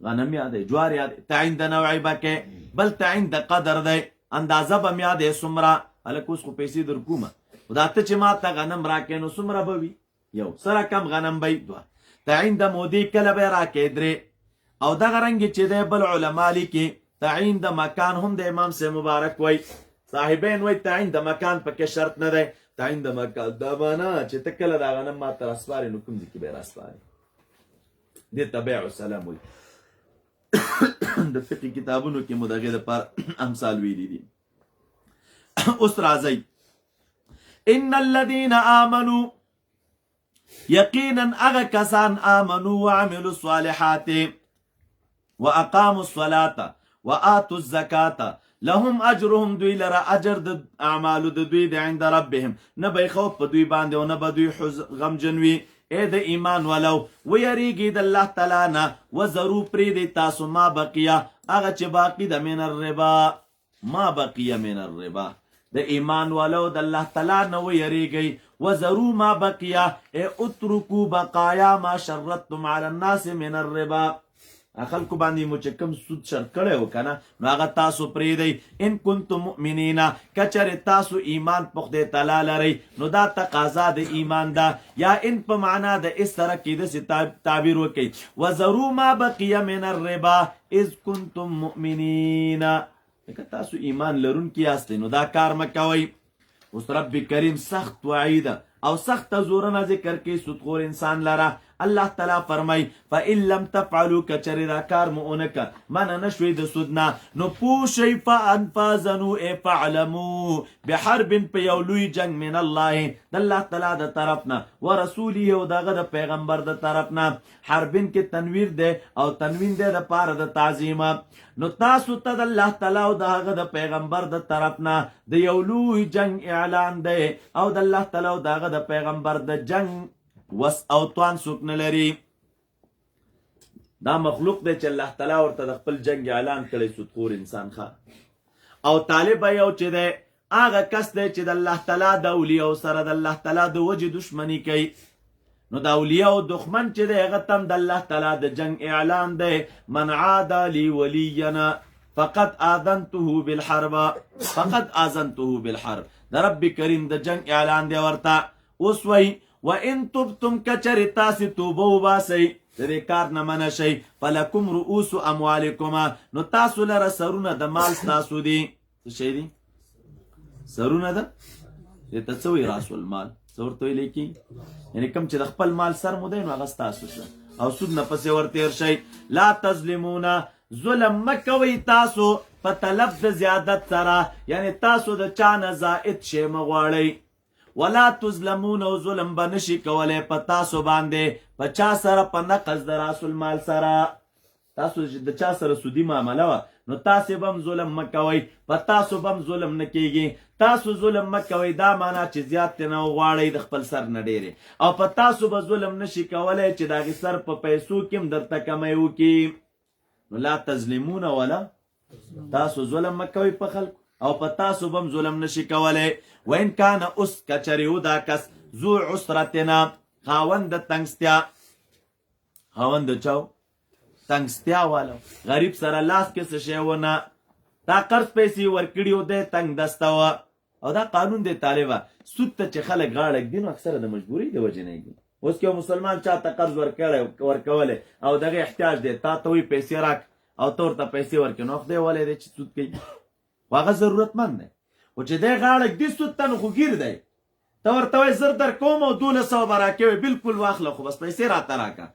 غنم یادی، جوار یادی. تعین د نوعی به کې، بل تعین د قدر دی، اندازه به م یادی څومره. هلک اوس خو پیسې در کومه، خو دا ته چې ما ته غنم راکې نو څومره به وي؟ یو سره کم غنم به وي، دوه. تعین د مودې کله به راکې؟ درې. او دغه رنګې چې دی بل علما لیکي تعین د مکان هم د امام سے مبارک وای، صاحبین وای تعین د مکان پکې شرط نه دی. تعین د مکان دا معنا چې ته کله دا غنم ما ته راسپارې نو کوم ځای کې به یې راسپارې، دې ته بیع السلام وایي. د فقه کتابونو کې مو د هغې دپاره امثال ویلي دي. اوس راځئ، ان الذین آمنوا، یقینا هغه کسان آمنوا وعملوا الصالحات واقاموا الصلاة وآتوا الزکاة لهم اجرهم، دوی لره اجر د اعمالو د دوی د عند ربهم، نه به خوف په دوی باندې او نه به دوی غمجن وي. ای د ایمان ولو ویریږي د الله تعالی نه، وزرو پرېږدئ تاسو ما بقیه، هغه چې باقي د من الربا، ما بقي من الربا د ایمان والو د الله تعالی نه ویریږئ وذرو ما بقیا اترکو بقایا ما شرطتم علی الناس من الربا خلکو باندې مو چې کوم سود شرط کړی و کنه نو هغه تاسو پرېږدئ ان کنتم مؤمنین کچرې تاسو ایمان په خدای تعالی لرئ نو دا تقاضا د ایمان ده یا ان په معنا د اس سره کېداسې تعبیر وکړئ وذرو ما بقی من الربا اذ کنتم مؤمنین که تاسو ایمان لرونکي یاستئ نو دا کار مه کوئ. اوس رب کریم سخت وعید او سخت زورنه ذکر کوي سودخور انسان لره. الله تعالی فرمای فإن لم تفعلوا کچری دا کار مو اونکه من نشوي د سودنا نو پوشی فانفاذنوا فعلموا بحرب په یو لوی جنگ من الله د الله تعالی د طرفنا ورسوله او دغه د پیغمبر د طرفنا. حربن کې تنویر ده او تنوین ده د پاره د تعظیم. نو تاسو ته د الله تعالی او دغه د پیغمبر د طرفنا د یو لوی جنگ اعلان ده او د الله تعالی او دغه د پیغمبر د جنگ وس او توان څوک نه لري. دا مخلوق دی چې الله تعالی ورته د خپل جنگ اعلان کړی سودخور انسان ښه او طالب یو چې دی هغه کس دی چې د الله تعالی د اولیاء سره د الله تعالی د وجې دشمني کوي. نو د اولیاء دښمن چې دی هغه تم د الله تعالی د جنگ اعلان دی من عاد لی ولینا فقد آذنته بالحرب فقد آذنته بالحرب د رب کریم د جنگ اعلان دی ورته. اوس وی وَإِن تُبْتُمْ کچر تاسی توبو باسی دې کار نه منع شئ فلکم رؤوس اموالکما نو تاسو لره سرونه د مال تاسو دي. څه شی دي؟ سرونه ده دې ته څه وایي راس المال څه ورته ویلی کي یعنې کوم چې د خپل مال سر مو دی نو هغه ستاسو شه او سود نه پسې ورتېر شئ. لا تظلمونه ظلم مه کوئ تاسو په طلب د زیادت سره یعنې تاسو د چا نه زائد شی مه غواړئ. ولا تظلمون او ظلم به نشي کولی په تاسو باندې په چا سره په نقص د راس المال سره. تاسو د چا سره سودي معامله وه نو تاسې به هم ظلم مه کوئ په تاسو به هم ظلم نه کیږي. تاسو ظلم مه کوئ دا معنا چې زیات ترې نه وغواړئ د خپل سر نه ډېرې او په تاسو به ظلم نشي کولی چې د هغې سر په پیسو کې هم درته کمی وکړي. نو لا تظلمون ولا تاسو ظلم مه کوئ په خلکو او په تاسو به هم ظلم نشي کولی. وین کان اوس کچرې و دا کس ذو عسرتنا خاوند د تنګستیا خاوند د چاو تنګستیا والو غریب سره لاس کې څه شی ونه دا قرض پیسې ورکړي و دی تنګ دسته وه او دا قانون دی طالبه سود ته چې خلک غاړه ږدي نو اکثره د مجبورۍ د وجې نه ږدي. اوس که یو مسلمان چا ته قرض ورکولی او دغه احتیاج دی تا ته وایي پیسې راک او ته ورته پیسې ورکړي نو خدای ولی دی چې سود کوي خو هغه ضرورتمند دی خو چې دی غاړه ږدي سود ته نو خو ګیر دی ته ورته وایي زر در کوم او 1200 به راکوې بلکل واخله خو بس پیسې راته راکړه.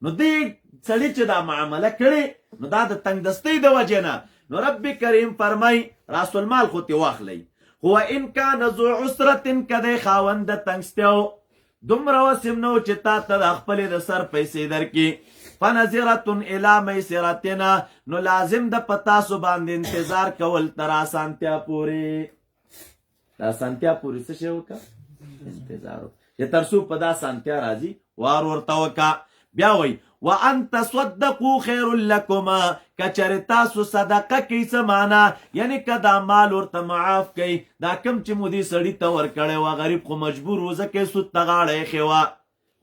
نو دې سړي چې دا معامله کړې نو دا د تنګدستۍ د وجې نه نو رب کریم فرمای راس المال خو ترې واخلئ. خو ان کان ذو عسرت که دی خاوند د تنګستیاو دومره وسم نو چې تا ته د خپلې د سر پیسې درکړي فنظرة الی میسرتنا نو لازم د په تاسو باندې انتظار کول تر اسانتیا پورې. د اسانتیا پورې څه شی وکړه انتظار چې تر څو په دا اسانتیا راځي وار ورته وکړه. بیا وایي وان تصدقوا خیر لکما کچرې تاسو صدقه کوئ څه معنا یعنې که دا مال ورته معاف کوئ دا کوم چې مو دې سړي ته ورکړی وه غریب خو مجبور و ځکه یې سود ته غاړه ایښې وه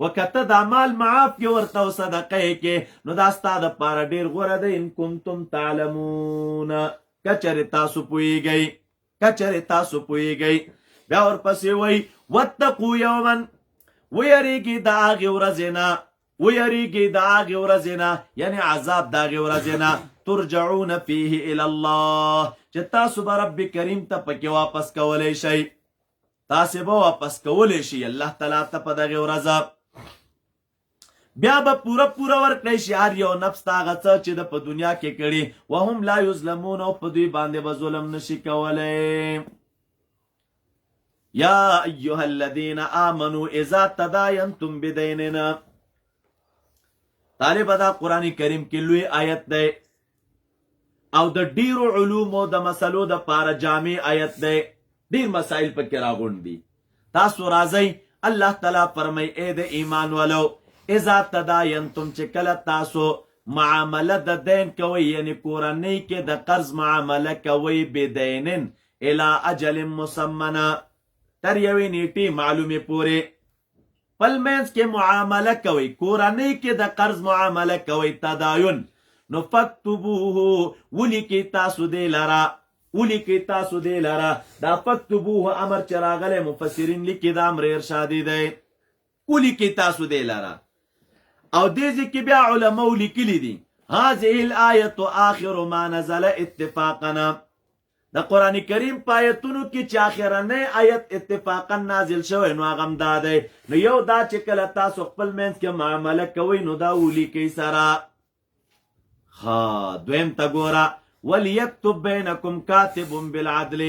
وکته دا مال معاف کې ورته صدقه کې نو دا ستا دپاره ډېر غوره دی ان کنتم تعلمون کچرې تاسو پوهیږئ کچرې تاسو پوهیږئ. بیا ورپسې وایي واتقوا یوما ویریږي د هغې ورځې نه ویریږي د هغې ورځې نه یعنې عذاب د هغې ورځې نه ترجعون فیه الی الله چې تاسو به رب کریم ته پکې واپس کولی شئ تاسې به واپس کولی شئ الله تعالی ته په دغې ورځه. بیا به پوره ورکړی شي هر یو نفس ته هغه څه چې د په دنیا کې کړي وهم لا یظلمون او په دوی باندې به ظلم نشي کولی. یا ایها الذین آمنوا اذا تداینتم بدین طالبه دا قرآن کریم کې لوی آیت دی او د ډیرو علومو د مسلو د پاره جامع آیت دی ډیر مسائل پکې راغونډ دي. تاسو راځئ الله تعالی فرمای اے د ایمان والو اذا تداینتم چې کله تاسو معامله د دین کوي، یعنی کورنۍ کې د قرض معامله کوي بدینن الى اجل مسمنا، تر یوې نیټې معلومې پورې خپل منځ کې معامله کوي، کورنۍ کې د قرض معامله کوي تداین، نو فکتبوه ولیکئ تاسو دې لره، ولیکئ تاسو دې لره. دا فکتبوه امر چې راغلی مفسرین لیکي دا امر ارشادي دی، ولیکئ تاسو دې لره. او دې ځای کې بیا علماء لیکلي دي هذه الآیة آخر ما نزل اتفاقا، د قرآن کریم په آیتونو کې چې آخرنی آیت اتفاقا نازل شوی نو هغه هم دا دی. نو یو دا چې کله تاسو خپل منځ کې معامله کوئ نو دا ولیکئ سره. دویم ته ګوره ولیکتب بینکم کاتب بالعدل،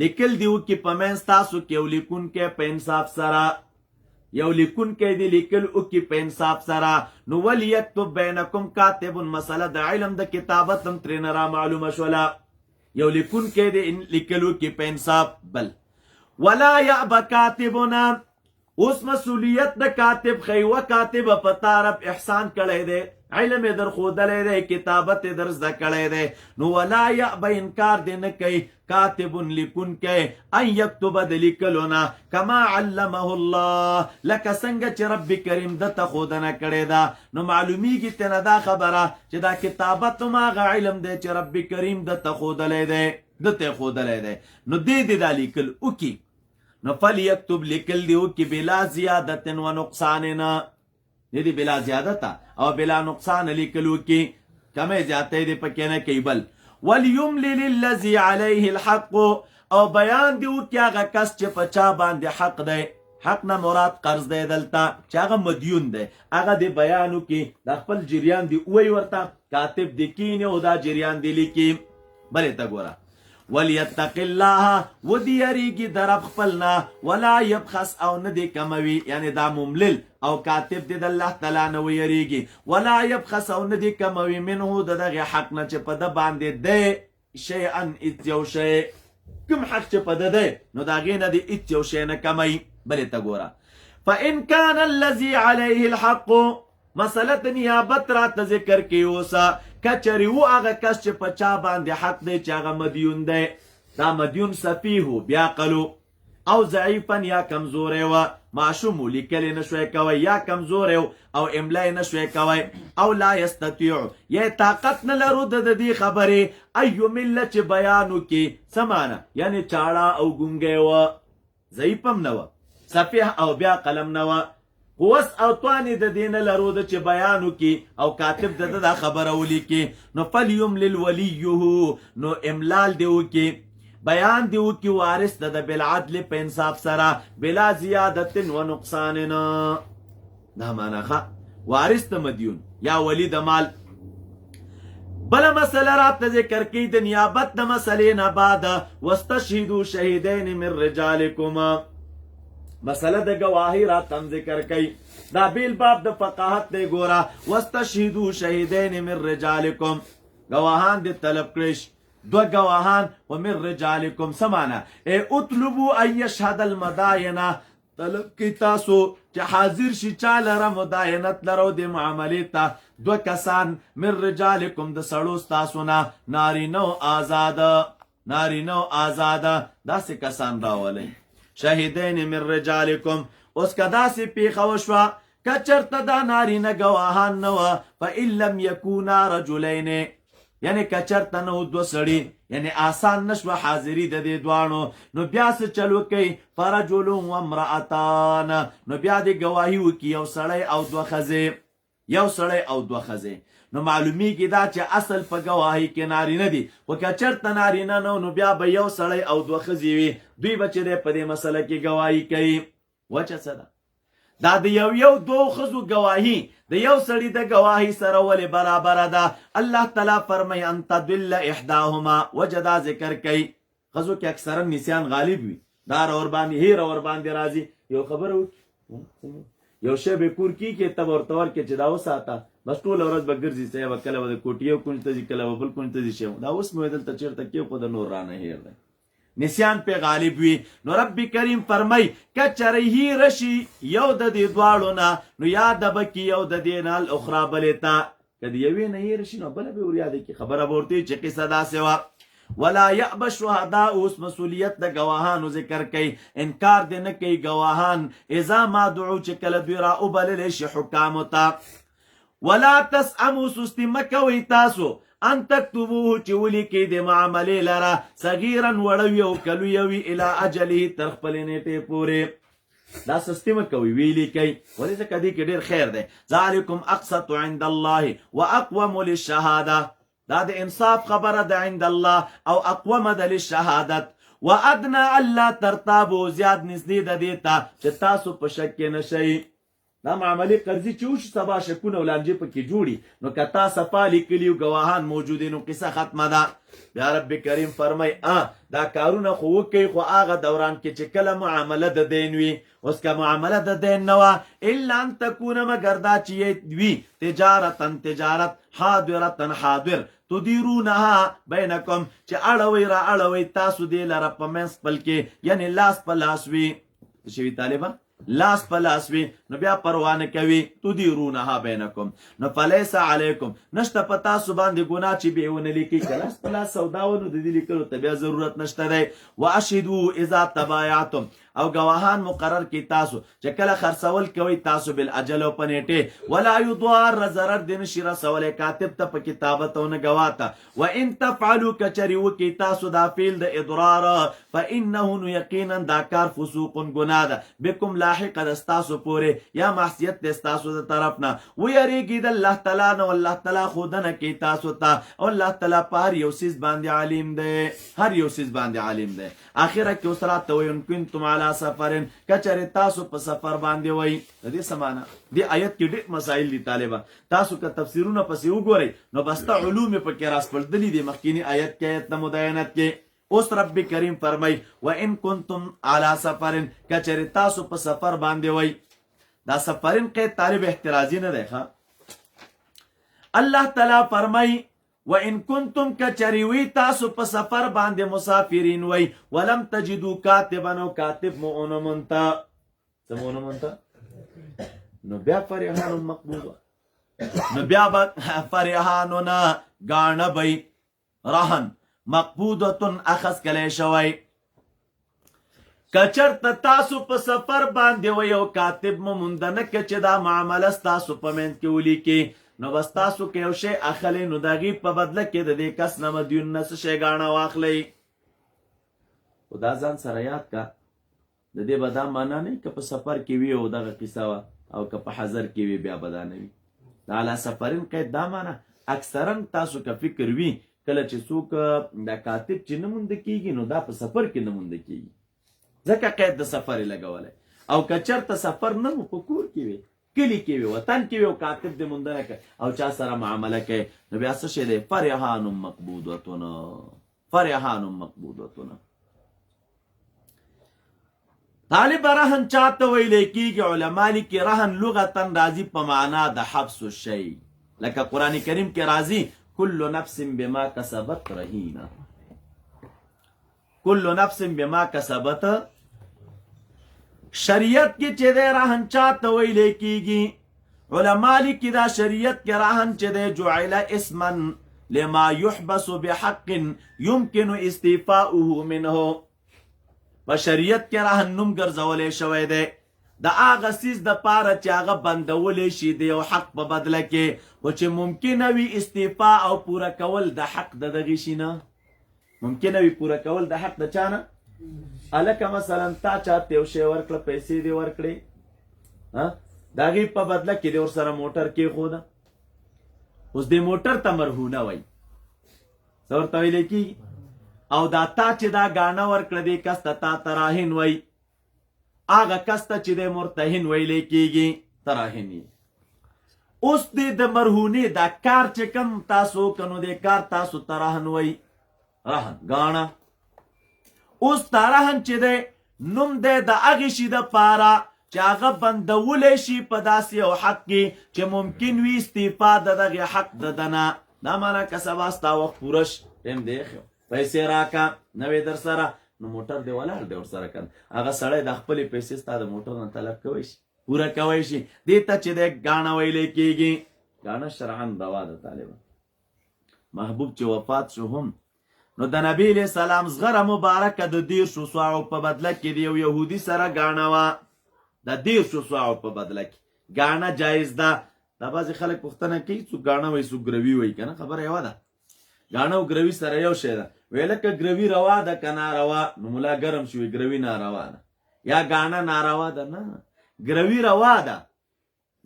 لیکل دی وکړي په منځ تاسو کې یو لیکونکی په انصاف سره، یو لیکونکی دی لیکل وکړي په انصاف سره. نو ولیکتب بینکم کاتب مسله د علم د کتابت هم ترېنه را معلومه شوله، یو لیکونکی دی لیکل وکړي په انصاف. بل ولا یأبه کاتبنا، اوس مسئولیت د کاتب ښیي، و کاتب په طرف احسان کړی دی، علم یې در ښودلی دی، کتابت یې در زده کړی دی. نو ولا یأبه انکار دی نه کوي کاتب لیکونکی ان یکتب د لیکلو نه کما علمه الله، لکه څنګه چې رب کریم دته ښودنه کړې ده. نو معلومیږي تېنه دا خبره چې دا کتابت هم هغه علم دی چې رب کریم دته ښودلی دی، دته یې ښودلی دی. نو دې دې دا لیکل وکړي. نو فلیکتب لیکل دی وکړي بلا زیادت و نقصان، دې بلا زیادت او بلا نقصان لیکل وکړي، کمې زیاتې دې پکې نه کوي. بل وليملل الذي عليه الحق، او بیان دی وکړي هغه کس چې په چا باندې حق دی، حق نه مراد قرض دی دلته، چې هغه مدیون دی، هغه دی بیان وکړي، د خپل جریان دی ووایي ورته، کاتب دی کینی او دا جریان دی لیکي. بلې ته ګوره ولیتق الله، ودی یریږي د رب خپلنا، ولا یبخس او نه دی کموي، یعنی دا مملل او کاتب دی د الله تعالی نه ویریږي، ولا یبخس او نه دی کموي منه د دغه حق نه چې په ده باندې دی شیئا هېڅ یو شی، کوم حق چې په ده دی نو د هغې نه دی هېڅ یو شی نه کمی. بلې ته ګوره فإن كان الذي عليه الحق، مسله د نیابت راته ذکر کې اوسه، کچرې و هغه کس چې په چا باندې حق دی چې هغه مدیون دی، دا مدیون سفیهو بیعقلو او ضعیفا یا کمزوری و، معشوم لیکلی نشوی کوی یا کمزوری او املا نشوی کوی، او لا یستطیع یا طاقت نه لرو د دې خبرې ایو مله چې بیان وکړي، څه معنی یعنی چاړه او ګونګی و، ضعیف هم نه و، سفیه او بیا قلم نه و، قوس او توانې د دې نه لرو د چې بیان وکړي او کاتب د ده دا خبره ولیکي. نو فلیملل ولیه، نو املال دی وکړي، بیان دی وکړي وارث د بالعدل په انصاف سره، بلا زیادت و نقصان. دا معنی ښه وارث د مدیون یا ولی د مال. بله مسله راته ذکر کوي د نیابت د مسلې نه بعد، واستشهدوا شهیدین من رجالکم، مسله د گواهی راته هم ذکر کوي، دا بیل باب د فقاهت دی. ګوره واستشهدوا شهیدین من رجالکم، گواهان دی طلب کړئ، دو گواهان و من رجالکم، څه معنی اطلبوا ان یشهد المداینه، طلب کی تاسو چې حاضر شي چا لره مداینت لرو د معاملې ته دو کسان من رجالکم د سړو ستاسو نه، نارینه او آزاده، نارینه او آزاده داسې کسان راولئ. شهیدین من رجالکم، اوس که داسې پیښه وشوه که چېرته دا نارینه ګواهان نه وه، فإن لم یکونا رجلین، یعنی که چېرته نه و دوه سړي، یعنی آسان نشوه حاضري د دې دواړو، نو بیا څه چل وکئ فرجل و امرأتان، نو بیا دې ګواهي وکړي یو سړی او دوه ښځې، یو سړی او دوه ښځې. نو معلومیږي دا چې اصل په گواهی کې نارینه دي، خو که چېرته نارینه نه نو بیا به یو سړی او دوه ښځې وي، دوی به چې دی په دې مسله کې گواهي کوي. وجه څه ده؟ دا د یو دوه ښځو گواهی د یو سړي د گواهی سره ولې برابره ده؟ الله تعالی فرمایي ان تضل احداهما، وجه دا ذکر کوي ښځو کې اکثرا نسیان غالب وي، دا ور باندې هیر ور باندې راځي، یو خبره وکړي یو شی به کور کېږي ته به ورته ورکړې چې دا وساته، بس ټوله ورځ به ګرځي، صاحبه کله به د کوټې یو کونج ته ځي، کله به بل کونج ته ځي، دا اوس مې دلته چېرته کېښوده نور رانه هیر دی، نسیان پې غالب وي. نو رب کریم فرمای که چېرې هیره شي یو د دې دواړو نه، نو یا د به کې یو د دې نه الاخرا بلې ته، که د یوې نه هېره شي نو بله به ور یادې کړي. خبره به ورته چې قصه داسې وه. ولا یأبه الشهداء، اوس مسؤلیت د گواهانو ذکر کوي، انکار دې نه کوي گواهان اذا ما دعو چې کله دوی را وبللی شي حکامو ته. ولا تسأموا، سستی مه کوئ تاسو، ان تکتبوه چې ولیکئ د معاملې لره صغیرا وړوي او کلوی وي الی اجله تر خپلې نیټې پورې. دا سستی مه کوئ، ویې لیکئ، ولې ځکه دې کې ډېر خیر دی. ذلکم اقسط عند الله واقوم للشهاده، دا د انصاف خبره ده عند الله او اقوم ده للشهادت. وادنا الله ترتابو، زیاد نږدې ده دې ته چې تاسو په شک کې نشئ. دا معاملې قرضي چې وشي سبا شکونه او لانجې پکې جوړي، نو که تا صفا لیکلي او ګواهان موجود نو قصه ختمه ده. بیا رب کریم فرمای دا کارونه خو وکئ، خو هغه دوران کې چې کله معامله د دین وي. اوس که معامله د دین نه وه الا ان تکونه، مګر دا چې وي تجارت حاضرتن حاضر تدیرونها بینکم، چې اړوئ را اړوئ تاسو دې لره په منځ خپل کې، یعنی لاس په لاس وي. شوي طالبه لاس په لاس وي نو بیا پروا نه کوي. تدیرونها بینکم، نو فلیس علیکم، نشته په تاسو باندې ګناه چې به یې ونه لیکئ. که لاس په لاس سودا و نو د دې لیکلو ته بیا ضرورت نشته دی. واشهدوا اذا تبایعتم، او گواهان مقرر کی تاسو چې کله خرڅول کوي تاسو بالاجل او په نیټې. ولا یضار، ضرر دې نشي رسولی کاتب ته په کتابت او نه ګواه ته. وان تفعلوا، کچرې وکئ تاسو دا فعل د اضرار، فانه، نو یقینا دا کار فسوق ګناه ده، بکم لاحق د ستاسو پورې، یا معصیت د ستاسو د طرف نه. ویریږئ د الله تعالی نه، الله تعالی ښودنه کوي تاسو ته، او الله تعالی په هر یو څیز باندې عالم دی، هر یو څیز باندې عالم دی. اخره کې اوس راته وایي ان کنتم علی سفرن، کچرې تاسو په سفر باندې وای. د دې څه معنی؟ دې آیت کې ډېر مسایل دي طالبه، تاسو که تفسیرونه پسې وګورئ نو بسته علوم پکې راسپړدلي دي مخکینی آیت کې، آیت مداینت کې. اوس رب کریم فرمای وان کنتم علی سفرن، کچرې تاسو په سفر باندې وای. دا سفرن قید طالب احترازی نه دی ښه. الله تعالی فرمای وان کنتم کچریوی تاسو په سفر باندې مسافرین وای، ولم تجدوا کاتبا، او کاتب مو اونه مونتا، سمونه مونتا، نو بیا فریحان مقبوضه، نو بیا فریحانونا گاڼه بی رهن مقبوضتن اخذ کلی شوی. کچرت تاسو په سفر باندې وای او کاتب مو موندنه که چې دا معامله ستاسو په منځ کې ولیکي، نو بس تاسو که یو شی اخلئ نو د هغې په بدله کې د دې کس نه مدیون نه څه شی ګاڼه واخلئ. خو دا ځان سره یاد کا، د دې به دا معنا نه که په سفر کې وي او دغه قصه وه، او که په حضر کې وي بیا به دا نه وي. د علی سفرین قید دا معنا اکثرا تاسو که فکر وي کله چې څوک د کاتب چې نه مونده کېږي نو دا په سفر کې نه مونده کېږي، ځکه قید د سفر یې لګولی. او که چېرته سفر نه مو په کور کې وي، کلی کې وي، وطن کې وي، او کاتب دې موندنه کوي او چا سره معامله کوي، نو بیا څه شی دی؟ فریحان مقبوضتون، فریحان مقبوضتون. طالب رهن چاته ویلی کېږي؟ علما لیکي رهن لغتن راځي په معنا د حبس الشی، لکه قرآن کریم کې راځي کل نفس بما کسبت رهینه، کل نفس بما کسبت. شریعت کې چې دی رهن چاته ویلی کېږي؟ علما لیکي دا شریعت کې رهن چې دی جعل اسما لما یحبس بحق یمکن استیفاؤه منه. په شریعت کې رهن نوم ګرځولی شوی دی د هغه څیز دپاره چې هغه بندولی شي د یو حق په بدله کې، خو چې ممکنه وي استیفا او پوره کول د حق د دغې شي نه، ممکنه وي پوره کول د حق د چا نه. هلکه مثلا تا چاته یو شی ورکړه، پیسې دې ورکړې، د هغې په بدله کې دې ورسره موټر کېښوده، اوس دې موټر ته مرهونه وایي، څه ورته ویلی کېږي؟ او دا تا چې دا ګاڼه ورکړه دې کس ته تا تراهن وایي، هغه کس ته چې دی مرتهن ویلی کېږي، تراهن یې. اوس دې د مرهونې دا کار چې کم تاسو وکړه نو دې کار تاسو تراهن وایي، رهن ګاڼه. اوس دا رهن چې دی نوم دی د هغې شي دپاره چې هغه بندولی شي په داسې یو حق کې چې ممکن وي استیفا د دغې حق د ده نه. دا معنا که سبا ستا وخت پوره شي، ټیم دی ایښی، پیسې راکه، نوې در سره، نو موټر دی ولاړ دی ورسره که هغه سړی د خپلې پیسې ستا د موټر نه طلب کوی شي، پوره کوی شي. دې ته چې دی ګاڼه ویلی کېږي. ګاڼه شرعاً روا ده طالبه. محبوب چې وفات شو هم نو د نبی علیہ السلام زغره مبارکه د 10 سواعو په بدله کې د یو یهودي سره ګاڼه وه. د 10 سواعو په بدله کې ګاڼه جایز ده. دا بعضې خلک پوښتنه کوي څوک ګاڼه وایي څوک ګروي وایي که نه، خبره یوه ده. ګاڼه او ګروي سره یو شی ده. وی لکه ګروي روا ده که ناروا، نو ملا ګرم شوي ګروي ناروا ده یا ګاڼه ناروا ده. نه، ګروي روا ده،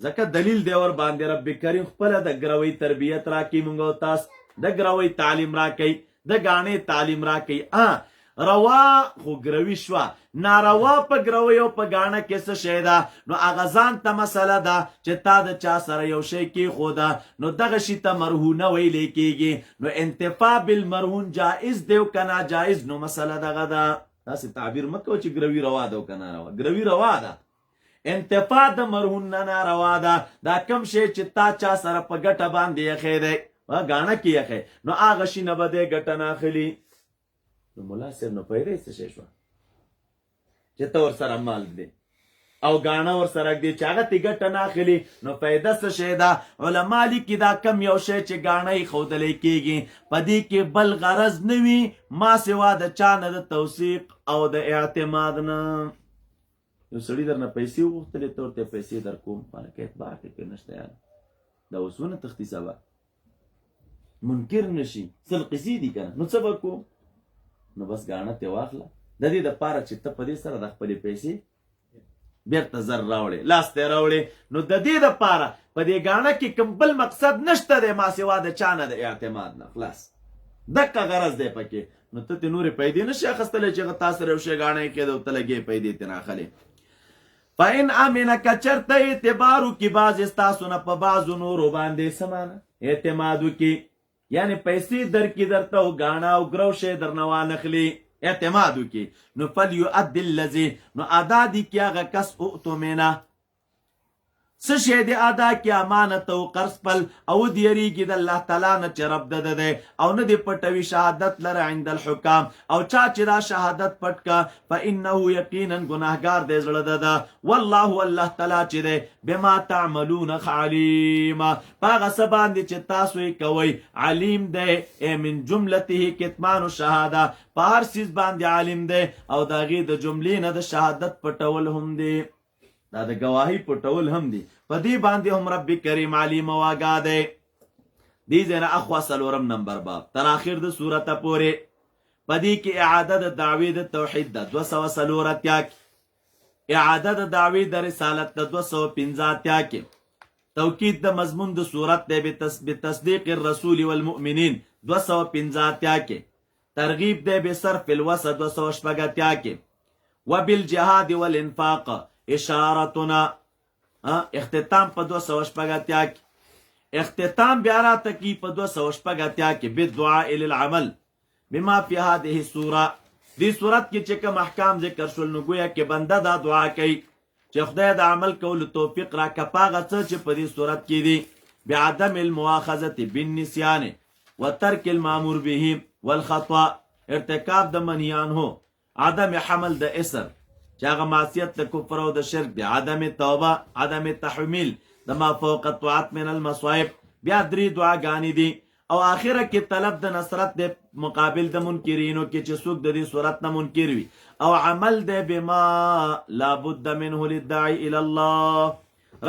ځکه دلیل دی ور باندې رب کریم خپله د ګروۍ تربیت راکوي موږ او تاسو، د ګروۍ تعلیم راکوي، د ګاڼې تعلیم راکوي. روا خو ګروي شوه، ناروا په ګروۍ او په ګاڼه کې څه شی ده؟ نو هغه ځان ته مسله ده چې تا د چا سره یو شی کېښوده، نو دغه شي ته مرهونه ویلی کېږي. نو انتفاع بالمرهون جایز دی او که ناجایز، نو مسله دغه ده. داسې تعبیر مه کوه چې ګروي روا ده او که ناروا. ګروي روا ده، انتفاع د مرهون نه ناروا ده. دا کم شی چې تا چا سره په ګټه باندې یخی دی، ګاڼه کې یخی، نو هغه شي نه به دی ګټه نه اخلي. نو ملا صاحب نو پیدا څه شی شوه چې ته ورسره مال دی او ګاڼه ورسره ږدي چې هغه ترې ګټه نه اخلي، نو پیدا څه شی ده؟ علما لیکي دا کم یو شی چې ګاڼه یې ښودلی کېږي په دې کې بل غرض نه وي ما سوا د چا نه د توثیق او د اعتماد نه. یو سړي درنه پیسې وغوښتلې، ته ورته پیسې در کوم، خلک اعتبار کې نشته. یاره دا اوس ونه تښتي سبا منکر نشي، سل قیسې دي که نه، نو څه به کوو؟ نو بس ګاڼه ترې واخله، د دې دپاره چې ته په دې سره د خپلې پیسې بیرته زر راوړې، لاس ته یې راوړې. نو د دې دپاره په دې ګاڼه کې کوم بل مقصد نشته دی ما سوا د چا نه د اعتماد نه، خلاص دقه غرض دی پکې. نو ته ترې نورې پیدې نشي اخیستلی چې تا سره یو شی ګاڼه یې کېده او ته لګې پیدې ترې نه اخلې. فإن امنه که چرته اعتبار وکړي بعضې ستاسو نه په بعضو نورو باندې، څه معنی؟ اعتماد وکړي، یعنی پیسې درکړي درته او ګاڼه او ګرو شی درنه وانخلي، اعتماد وکړي. نو فلیؤدي الذي، نو ادا دي کړي هغه کس اؤتمنه، څه شی دی ادا کړي؟ امانت او قرض خپل، او دې یریږي د الله تعالی نه چې رب د ده دی، او نه دې پټوي شهادت لره عند الحکام. او چا چې دا شهادت پټ کا فانه یقینا ګناهګار دی زړه د ده. والله الله تعالی چې دی بما تعملون علیم، په هغه څه باندې چې تاسو یې کوئ علیم دی. من جملته کتمان الشهاده، په هر څیز باندې عالم دی، او د هغې د جملې نه د شهادت پټول هم دی، دا د گواهی پټول هم دی، په دې باندې هم رب کریم علیم او آګاه دی. دې ځای نه اخوا 4 نمبر باب تر آخر د سورته پورې په دې کې اعاده د دعوې د توحید ده 204 اعاده د دعوې د رسالت د 215 کې توکید د مضمون د صورت دی بتصدیق الرسول والمؤمنین 215 کې ترغیب دی بصرف الوسط 218 کې وبالجهاد والانفاق اشارتنا اختتام په 218 کې اختتام بیا راته کی په 218 کې بالدعاء للعمل بما فی هذه السوره. دې صورت کې چې کوم احکام ذکر شول نو گویا کې بنده دا دعا کوي چې خدای د عمل کولو توفیق را کپاغه څه چې په دې صورت کې دي بعدم المؤاخذه بالنسيان وترك المامور به والخطا، ارتکاب د منهیان هو، عدم حمل د اسر چې هغه معصیت د کفر او د شرک دی، عدم توبه، عدم تحمیل د ما فوق الطاعات من المصائب. بیا 3 دعاګانې دي او آخره کې طلب د نصرت د مقابل د منکرینو کې چې څوک د دې صورت نه منکر وي، او عمل دی بما لا بد منه للداعي الى الله.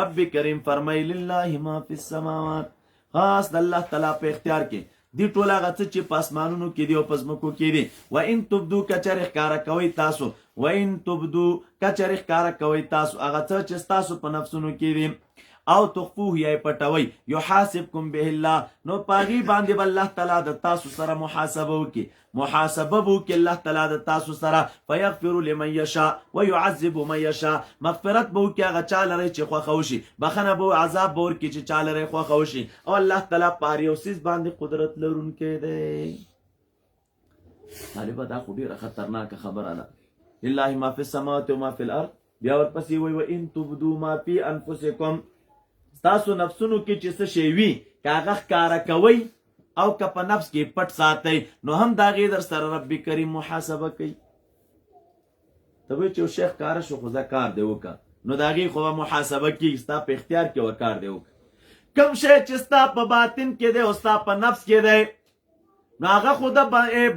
رب کریم فرمای لله ما فی السماوات، خاص د الله تعالی په اختیار کې دی ټول هغه څه چې په اسمانونو کې دي او په ځمکو کې دي. و ان تبدو کچر ښکاره کوئ تاسو، و ان تبدو کچر ښکاره کوئ تاسو هغه څه چې ستاسو په نفسونو کې دي، او تخفوه یا پټوي یحاسبکم به الله، نو پاغي باندې الله تعالی د تاسو سره محاسبه وکي الله تعالی د تاسو سره، فیغفر لمن یشاء ويعذب من یشاء، مغفرت به وکي هغه چا لري چې خوښه وشي، بخنه به عذاب به ورکي چې چا لري خوښه وشي. او الله تعالی په هر یو څیز باندې قدرت لرونکی دی. طالبه دا خو ډیره خطرناکه خبره ده. لله ما فی السماوات و ما فی الارض، بیا ورپسې وایي و ان تبدو ما فی انفسکم، تاسو نفسونو کې چې څه شی وي که هغه ښکاره کوئ او که په نفس کې پټ ساتئ نو هم د هغې در سره رب کریم محاسبه کوي. ته وایي چې یو شی ښکاره شو خو زه کار دی وکړه، نو د هغې خو به محاسبه کېږي، ستا په اختیار کې ور کار دی وکړه. کم شی چې ستا په باطن کې دی او ستا په نفس کې دی نو هغه خو د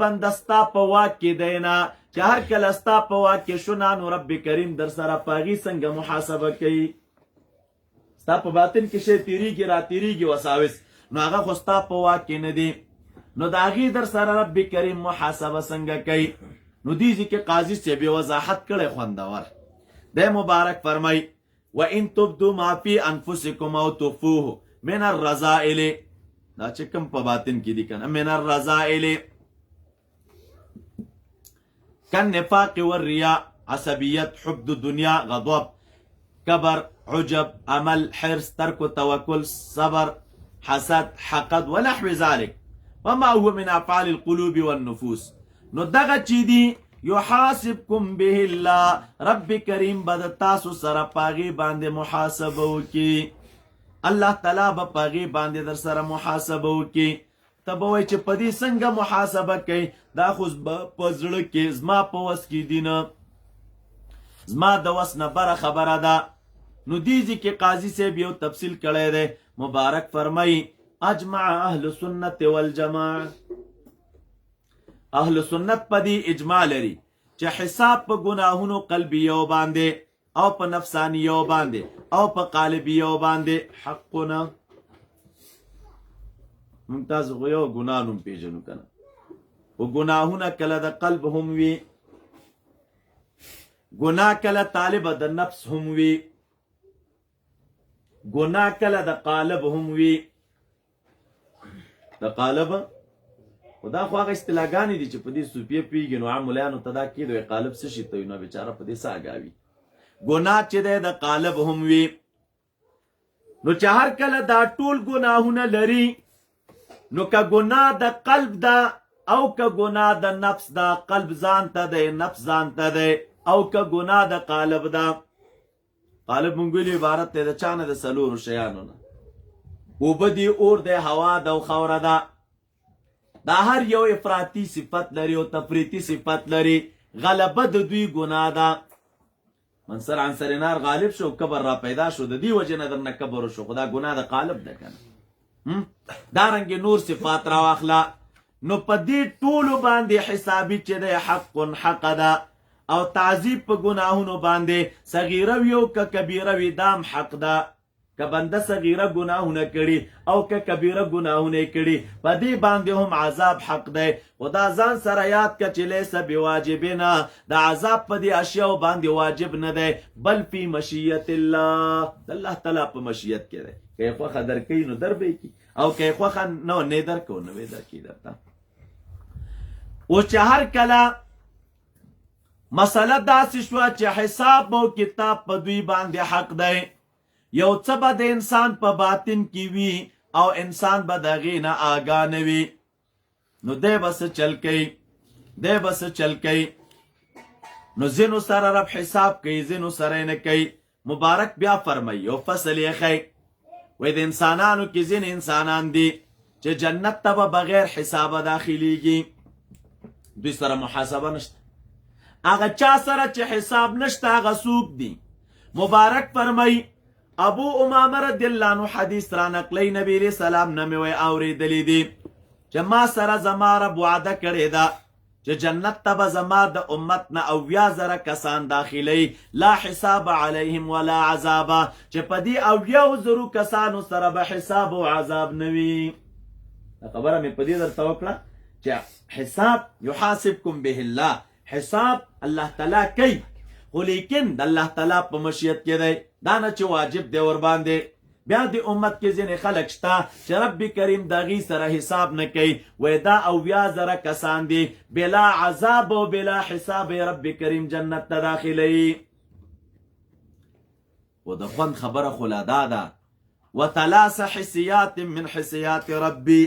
بنده ستا په واک کې دی نه چې هر کله ستا په واک کې شو نو رب کریم در سره په هغې څنګه محاسبه کوي ستا په باطن کې شی تیریږي را تیریږي وساوس نو هغه خو ستا په واک کې نه دی نو د هغې در سره رب کریم محاسبه څنګه کوي نو دې ځای کې قاضي صاحب یې وضاحت کړی خوندور دی مبارک فرمای وان تبدوا ما فی انفسکم او تخفوه من الرذائل دا چې کوم په باطن کې دي کنه من الرذائل كالنفاق والرياء عصبيت حب الدنيا غضب كبر عجب عمل حرص ترك توكل صبر حسد حقد ونحو ذلك وما هو من افعال القلوب والنفوس نو دغه چی دی يحاسبكم به الله رب کریم بد تاسو سره پاغي باندې محاسبه وکي الله تعالی به پاغي باندې در سره محاسبه وکي تبه وای چې پدې څنګه محاسبه کوي دا خو په زړه کې زما په وس کې دي نه زما د وس نه بره خبره ده نو دیږي کې قاضي صاحب یو تفصیل کړی دی مبارک فرمای اجمع اهل سنت والجماعه اهل سنت پدې اجماع لري چې حساب په ګناهونو قلبیو باندې او په نفسانیو باندې او په قالبیو باندې حقونه ممتاز خو یو ګناه نوم پیژنو کنه او ګناهونه کله د قلب هم وي ګناه کله طالب د نفس هم وي ګناه کله د قالب هم وي د قالب خدا خو هغه اصطلاحګانې دي چې په دې صوفیه پیږي نو عام ملایانو ته دا کېدوی قالب څه شي ته وي نو بېچاره په دې څه اګاوي ګناه چې دی د قالب هم وي نو چې هر کله دا ټول ګناهونه لري نو که ګناه د قلب ده او که ګناه د نفس ده قلب ځان ته دی نفس ځان ته دی او که ګناه د قالب ده قالب مونږ ویلي عبارت دی د چا نه د څلورو شیانو نه اوبه دي اور دی هوا ده او خاوره ده دا هر یو افراطي صفت لري او تفریطي صفت لري غلبه د دوی ګناه ده منصر عنصر نار غالب شو کبر را پیدا شو د دې وجه نه درنه کبر شو خدا ګناه د قالب ده کنه دارنګ نور صفات را واخلا نو په دې ټولو باندې حسابي چې د حق ده او تعذیب په ګناهونو باندې صغیره وي او که کبیره وي دام حق ده که بنده صغیره ګناهونه کړي او که کبیره ګناهونه کړي په دې باندې هم عذاب حق دی خدا ځان سره یاد که چې لیس بواجبنا د عذاب په دې اشیاء باندې واجب نه دی بل فی مشیت الله د الله تعالی په مشیت کې دی که یې خوښه درکوي نو در به یې کي او که یې خوښه نه درکو نو به یې درکي درته اوس چې هر کله مسله داسې شوه چې حساب او کتاب په دوی باندې حق دی یو څه به د انسان په باطن کې وي او انسان به د هغې نه آګاه نه وي نو دی به څه چل کوي نو ځینو سره رب حساب کوي ځینو سره یې نه کوي مبارک بیا فرمایي یو فصل یې ښی وایي د انسانانو کې ځینې انسانان دي چې جنت ته به بغیر حسابه داخلیږي دوی سره محاسبه نشته هغه چا سره چې حساب نشته هغه څوک دي مبارک فرمایي ابو امامه رضی الله عنه حدیث را نقلی نبی علیہ السلام نه مې وی اورېدلی دي چې ما سره زما رب وعده کړې ده چې جنت ته به زما د امت نه 80,000 کسان داخلي لا حساب علیهم ولا عذاب چې په دې 80,000 کسانو سره به حساب او عذاب نه وي خبره مې په دې درته وکړه چې حساب يحاسبكم به الله حساب الله تعالی کوي خو لیکن د الله تعالی په مشیت کې دی دا نه چې واجب دی ور باندې بیا د امت کې ځینې خلک شته چې رب کریم د هغې سره حساب نه کوي وایي دا 80,000 کسان دي بلا عذاب او بلا حساب رب کریم جنت ته داخلوي و د خوند خبره خو لا دا ده وثلاث حسیات من حسیات ربي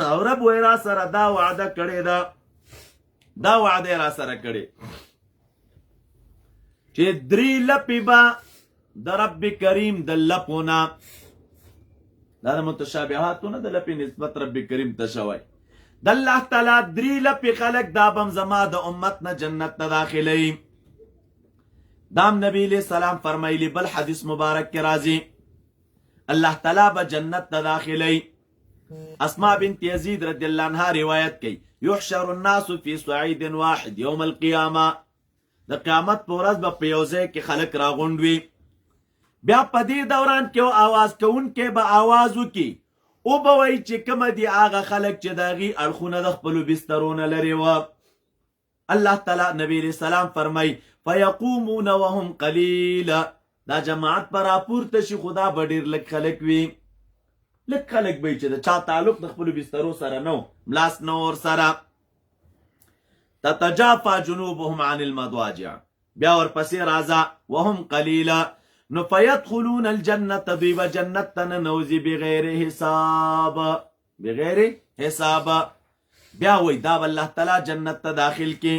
او رب وایي را سره دا وعده کړې ده دا وعده را سره کړې چې 3 لپې به د رب کریم د لپونه دا د متشابهاتو نه د لپې نسبت رب کریم ته شوی د الله تعالی 3 لپې خلک دا بم زما د امت نه جنت ته داخلوي دام نبی علیہ السلام فرمایلی بل حدیث مبارک کې راځي الله تعالی به جنت ته داخلي. اسماء بنت یزید رضی الله عنها روایت کوي یحشر الناس فی صعید واحد یوم القیامه، د قیامت په ورځ به په یو ځای کې خلک راغونډ وي. بیا په دې دوران کې آواز کوونکی به آواز وکړي او به وایي چې کومه دي هغه خلک چې د هغې اړخونه د خپلو بسترونه لرې وه. الله تعالی نبی علیه السلام فرمایي فیقومون وهم قلیل، دا جماعت به راپورته شي خو دا به ډېر لږ خلک وي. لږ خلک به چې د چا تعلق د خپلو بسترو سره نه و، ملاس نه ورسره. تتجافا جنوبهم عن المضاجع، بیا ورپسې راځه وهم قلیله، نو فیدخلون الجنة، دوی به جنت ته ننوځي بغیر حساب، بغیر حساب. بیا وایي دا به الله تعالی جنت ته داخل کې،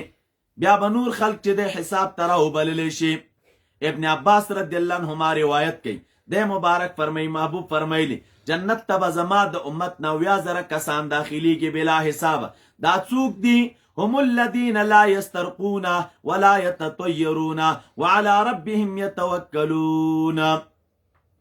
بیا به نور خلق چې د حساب ته راوبللی شي. ابن عباس رضی الله عنهما روایت کوي د مبارک فرمایي محبوب فرمایلی جنت ته به زما د امت 90,000 کسان داخلیږي بلا حساب. دا څوک دي؟ هم الذين لا يسترقون ولا يتطيرون وعلى ربهم يتوكلون.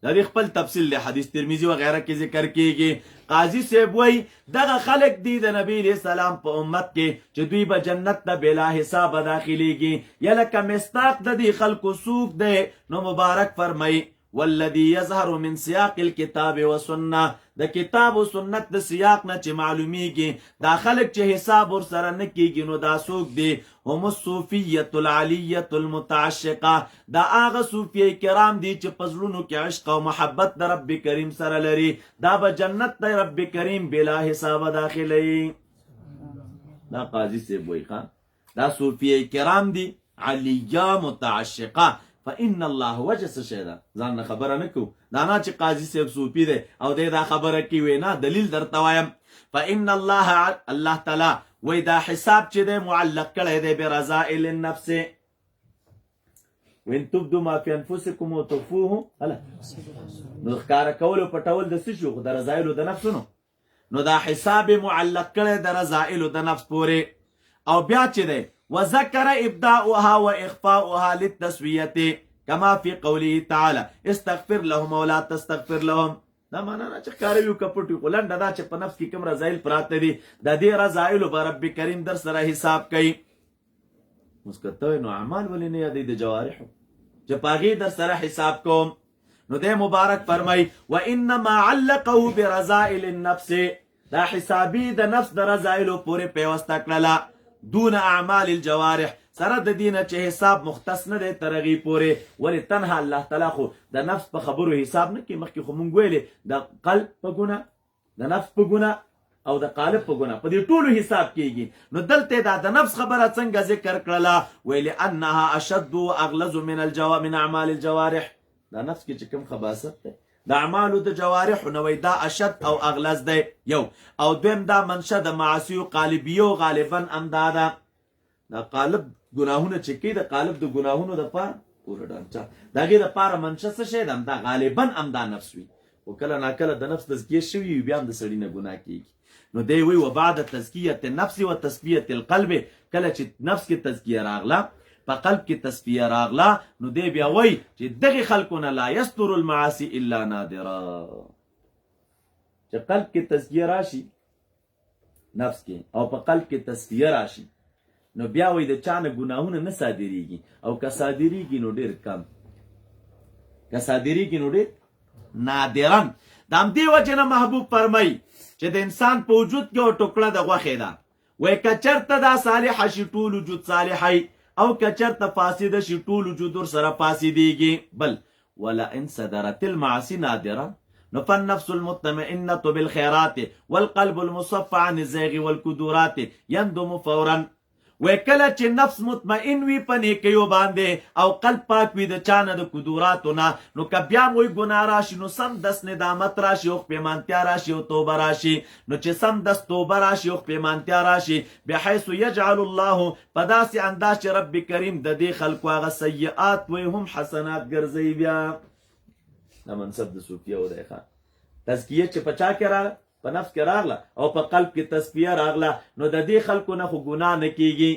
دا دی خپل تفصیل له حدیث ترمذی و غیره کې ذکر کیږي. قاضی صاحب وای دغه خلق دی د نبی علیہ السلام په امت کې چې دوی به جنت ته بلا حساب داخليږي. یا لکه مستاق د دې خلقو سوق دی، نو مبارک فرمای والذي يظهر من سياق الكتاب والسنه، د کتاب او سنت د سیاق نه چې معلومیږي دا خلق چې حساب ور سره نه کیږي نو دا سوق دی. هم الصوفیه العلیه المتعشقه، دا هغه صوفیه کرام دي چې پزړونو کې عشق او محبت د رب کریم سره لري، دا به جنت د رب کریم بلا حساب داخلي. دا قاضی سے وایي دا صوفیه کرام دي علیه متعشقه. فإن الله وجس شیدا ځان نه خبره نه کو، دا نه چې قاضي صاحب صوفي دی او دی دا خبره کوي وینا دلیل درته وایم. فإن الله تعالی وای دا حساب چې دی معلق کړی دی برذائل النفس، وان تبدو ما فی انفسکم وتخفوه نو ښکاره کول او پټول د څه شو؟ د رذایلو د نفسونو. نو دا حساب معلق کړی د رذایلو د نفس پورې. او بیا چې دی وذكر ابداؤها واخفاؤها للتسويه كما في قوله تعالى استغفر لهم ولا تستغفر لهم. دا معنا نه چې کاروي او کپټي ولنده دا چې په نفس کې کوم رضایل پراته دي د دې رضایل به رب کریم در سره حساب کوي. مسکته نو اعمال ولې نه یادې د جوارح چې پاغي در سره حساب کوم. نو د مبارک فرمای وانما علقه برذائل النفس، دا حسابي د نفس د رضایل پورې پیوسته کړله دون اعمال الجوارح، سره د دینه چې حساب مختص نه دی ترغی پورې. ولی تنها الله تعالی خو د نفس په خبرو حساب نه کوي. مخکې خو مونږ ویلې د قلب په ګناه، د نفس په ګناه او د قالب په ګناه، په دې ټولو حساب کیږي. نو دلته دا د نفس خبره څنګه ذکر کړله؟ ویلې انها اشد واغلظ من اعمال الجوارح. دا نفس کې چې کوم خباثت دی د اعمالو د جوارح نوې دا اشد او اغلظ دی یو. او دویم دا منشه د معاصی او قالبیو غالبا امداده. دا قالب ګناهونه چې کې د قالب د ګناهونو د پاره پوره ډانچا دغه د پاره منشه څه شي دا غالبا امدا نفس وي. او کله نا کله د نفس تزکیه شوی بیا د سړی نه ګناه کیږي. نو دی وی وبعد تزکیه النفس وتصفیه القلب، کله چې نفس کې تزکیه راغله په قلب کې تصفیه راغله نو دی بیا وای چې دغه خلقونه لا یستر المعاصی الا نادرا. چې قلب کې تزکیه راشي نفس کې او په قلب کې تصفیه راشي نو بیا وای د چانه ګناهونه نه صادریږي، او که صادریږي نو ډیر کم، که صادریږي نو ډیر نادرا. د همدې وجې نه محبوب فرمای چې د انسان په وجود کې یو ټوکړه د غوښې ده، وای که چېرته دا صالحه شي ټول وجود صالحی، او که چېرته فاسده شي ټول وجود ورسره فاسدېږي. بل ولا ان صدرت المعاصي نادرا نو فالنفس المطمئنة بالخيرات والقلب المصفى عن الزيغ والكدورات يندم فورا. وکله چې نفس مطمئن وي په نیکیو باندې او قلب پاک وي د چانه د کدوراتو نه، نو که بیا موی ګناه راشي نو سم دست ندامت راشي او پیمانتیا راشي او توبه راشي. نو چې سم دست توبه راشي او پیمانتیا راشي بحيث يجعل الله په داسې انداز چې رب کریم د دې خلکو هغه سیئات وي هم حسنات ګرځوي. بیا دا منصب د صوفیه و دی ښه تزکیه چې په چا کې راغله په نفس کې راغله او په قلب کې تصفیه راغله نو د دې خلکو نه خو ګناه نه کیږي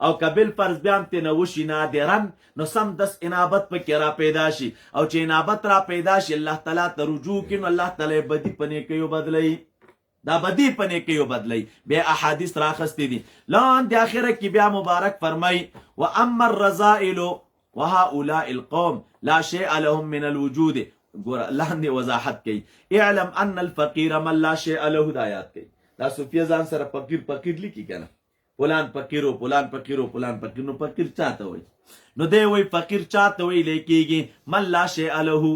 او کبل فرض بیان ته نه وشي نادرن نو سم دس انابت پکې را پیدا شي او چې انابت را پیدا شي الله تعالی ته رجوع کین الله تعالی بدی پنه کوي بدلی دا بدی پنه کوي بدلی به احادیث راخستې دي لاندې اخره کې بیا مبارک فرمای و اما الرذائل وهؤلاء القوم لا شيء لهم من الوجود ګور لاندې وضاحت کوي اعلم ان الفقير من لا شيء له د آیات کوي دا صوفیه ځان سره فقیر لیکي کنه فلان فقیرو فلان فقیرو فلان فقیر نو فقیر چاته وای نو دی وای فقیر چاته وای لیکيږي من لا شيء له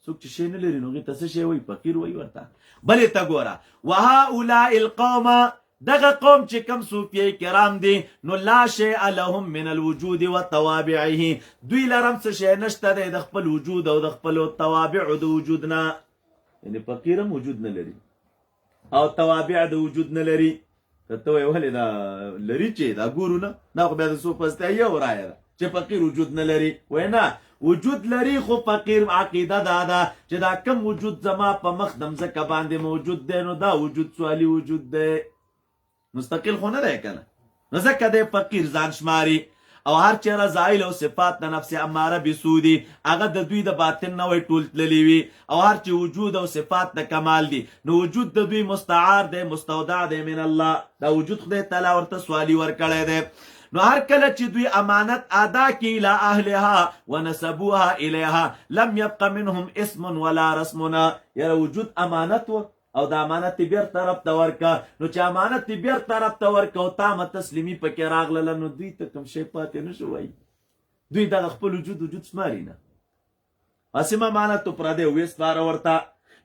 څوک چې شي نه لري نو هغه څه شي وای فقیر وای ورته بلې ته ګوره وهؤلاء القوم دغه قوم چې کم صوفیه کرام دي نو لا شيء لهم من الوجود وتوابعه دوی لرم څه شي نشته د خپل وجود او د خپل توابع د وجود نه یعنی فقیرم وجود نه لري او توابع د وجود نه لري ته وای ولې دا لري چې دا ګورو نه دا خو بیا د سوپسته یو رايه ده چې فقیر وجود نه لري وای نه وجود لري خو فقیر عقیده دا چې دا کم وجود زما په مخ د مځکه باندې موجود دی نو دا وجود سوالی وجود دی مستقل خو نه دی کنه نو ځکه دی فقیر ځان شماري او هر چې رذایل او صفات د نفس اماره بسودي هغه د دوی د باطن نه وي ټول تللی وي او هر چې وجود او صفات د کمال دي نو وجود د دوی مستعار دی مستودع دی من الله دا وجود خدای تعالی ورته سوالی ورکړی دی نو هر کله چې دوی امانت ادا کی الى اهلها ونسبوها الیها لم يبق منهم اسم ولا رسمنا یا وجود امانت او د امانت بیر طرف ته ورکا نو چې امانت بیر طرف ته ورکا او تامه تسلیمي پکې راغله نو دوی ته کوم شی پاتې نشو وای دوی د خپل وجود سماري نه اسمه امانت پر دې وېستاره ورته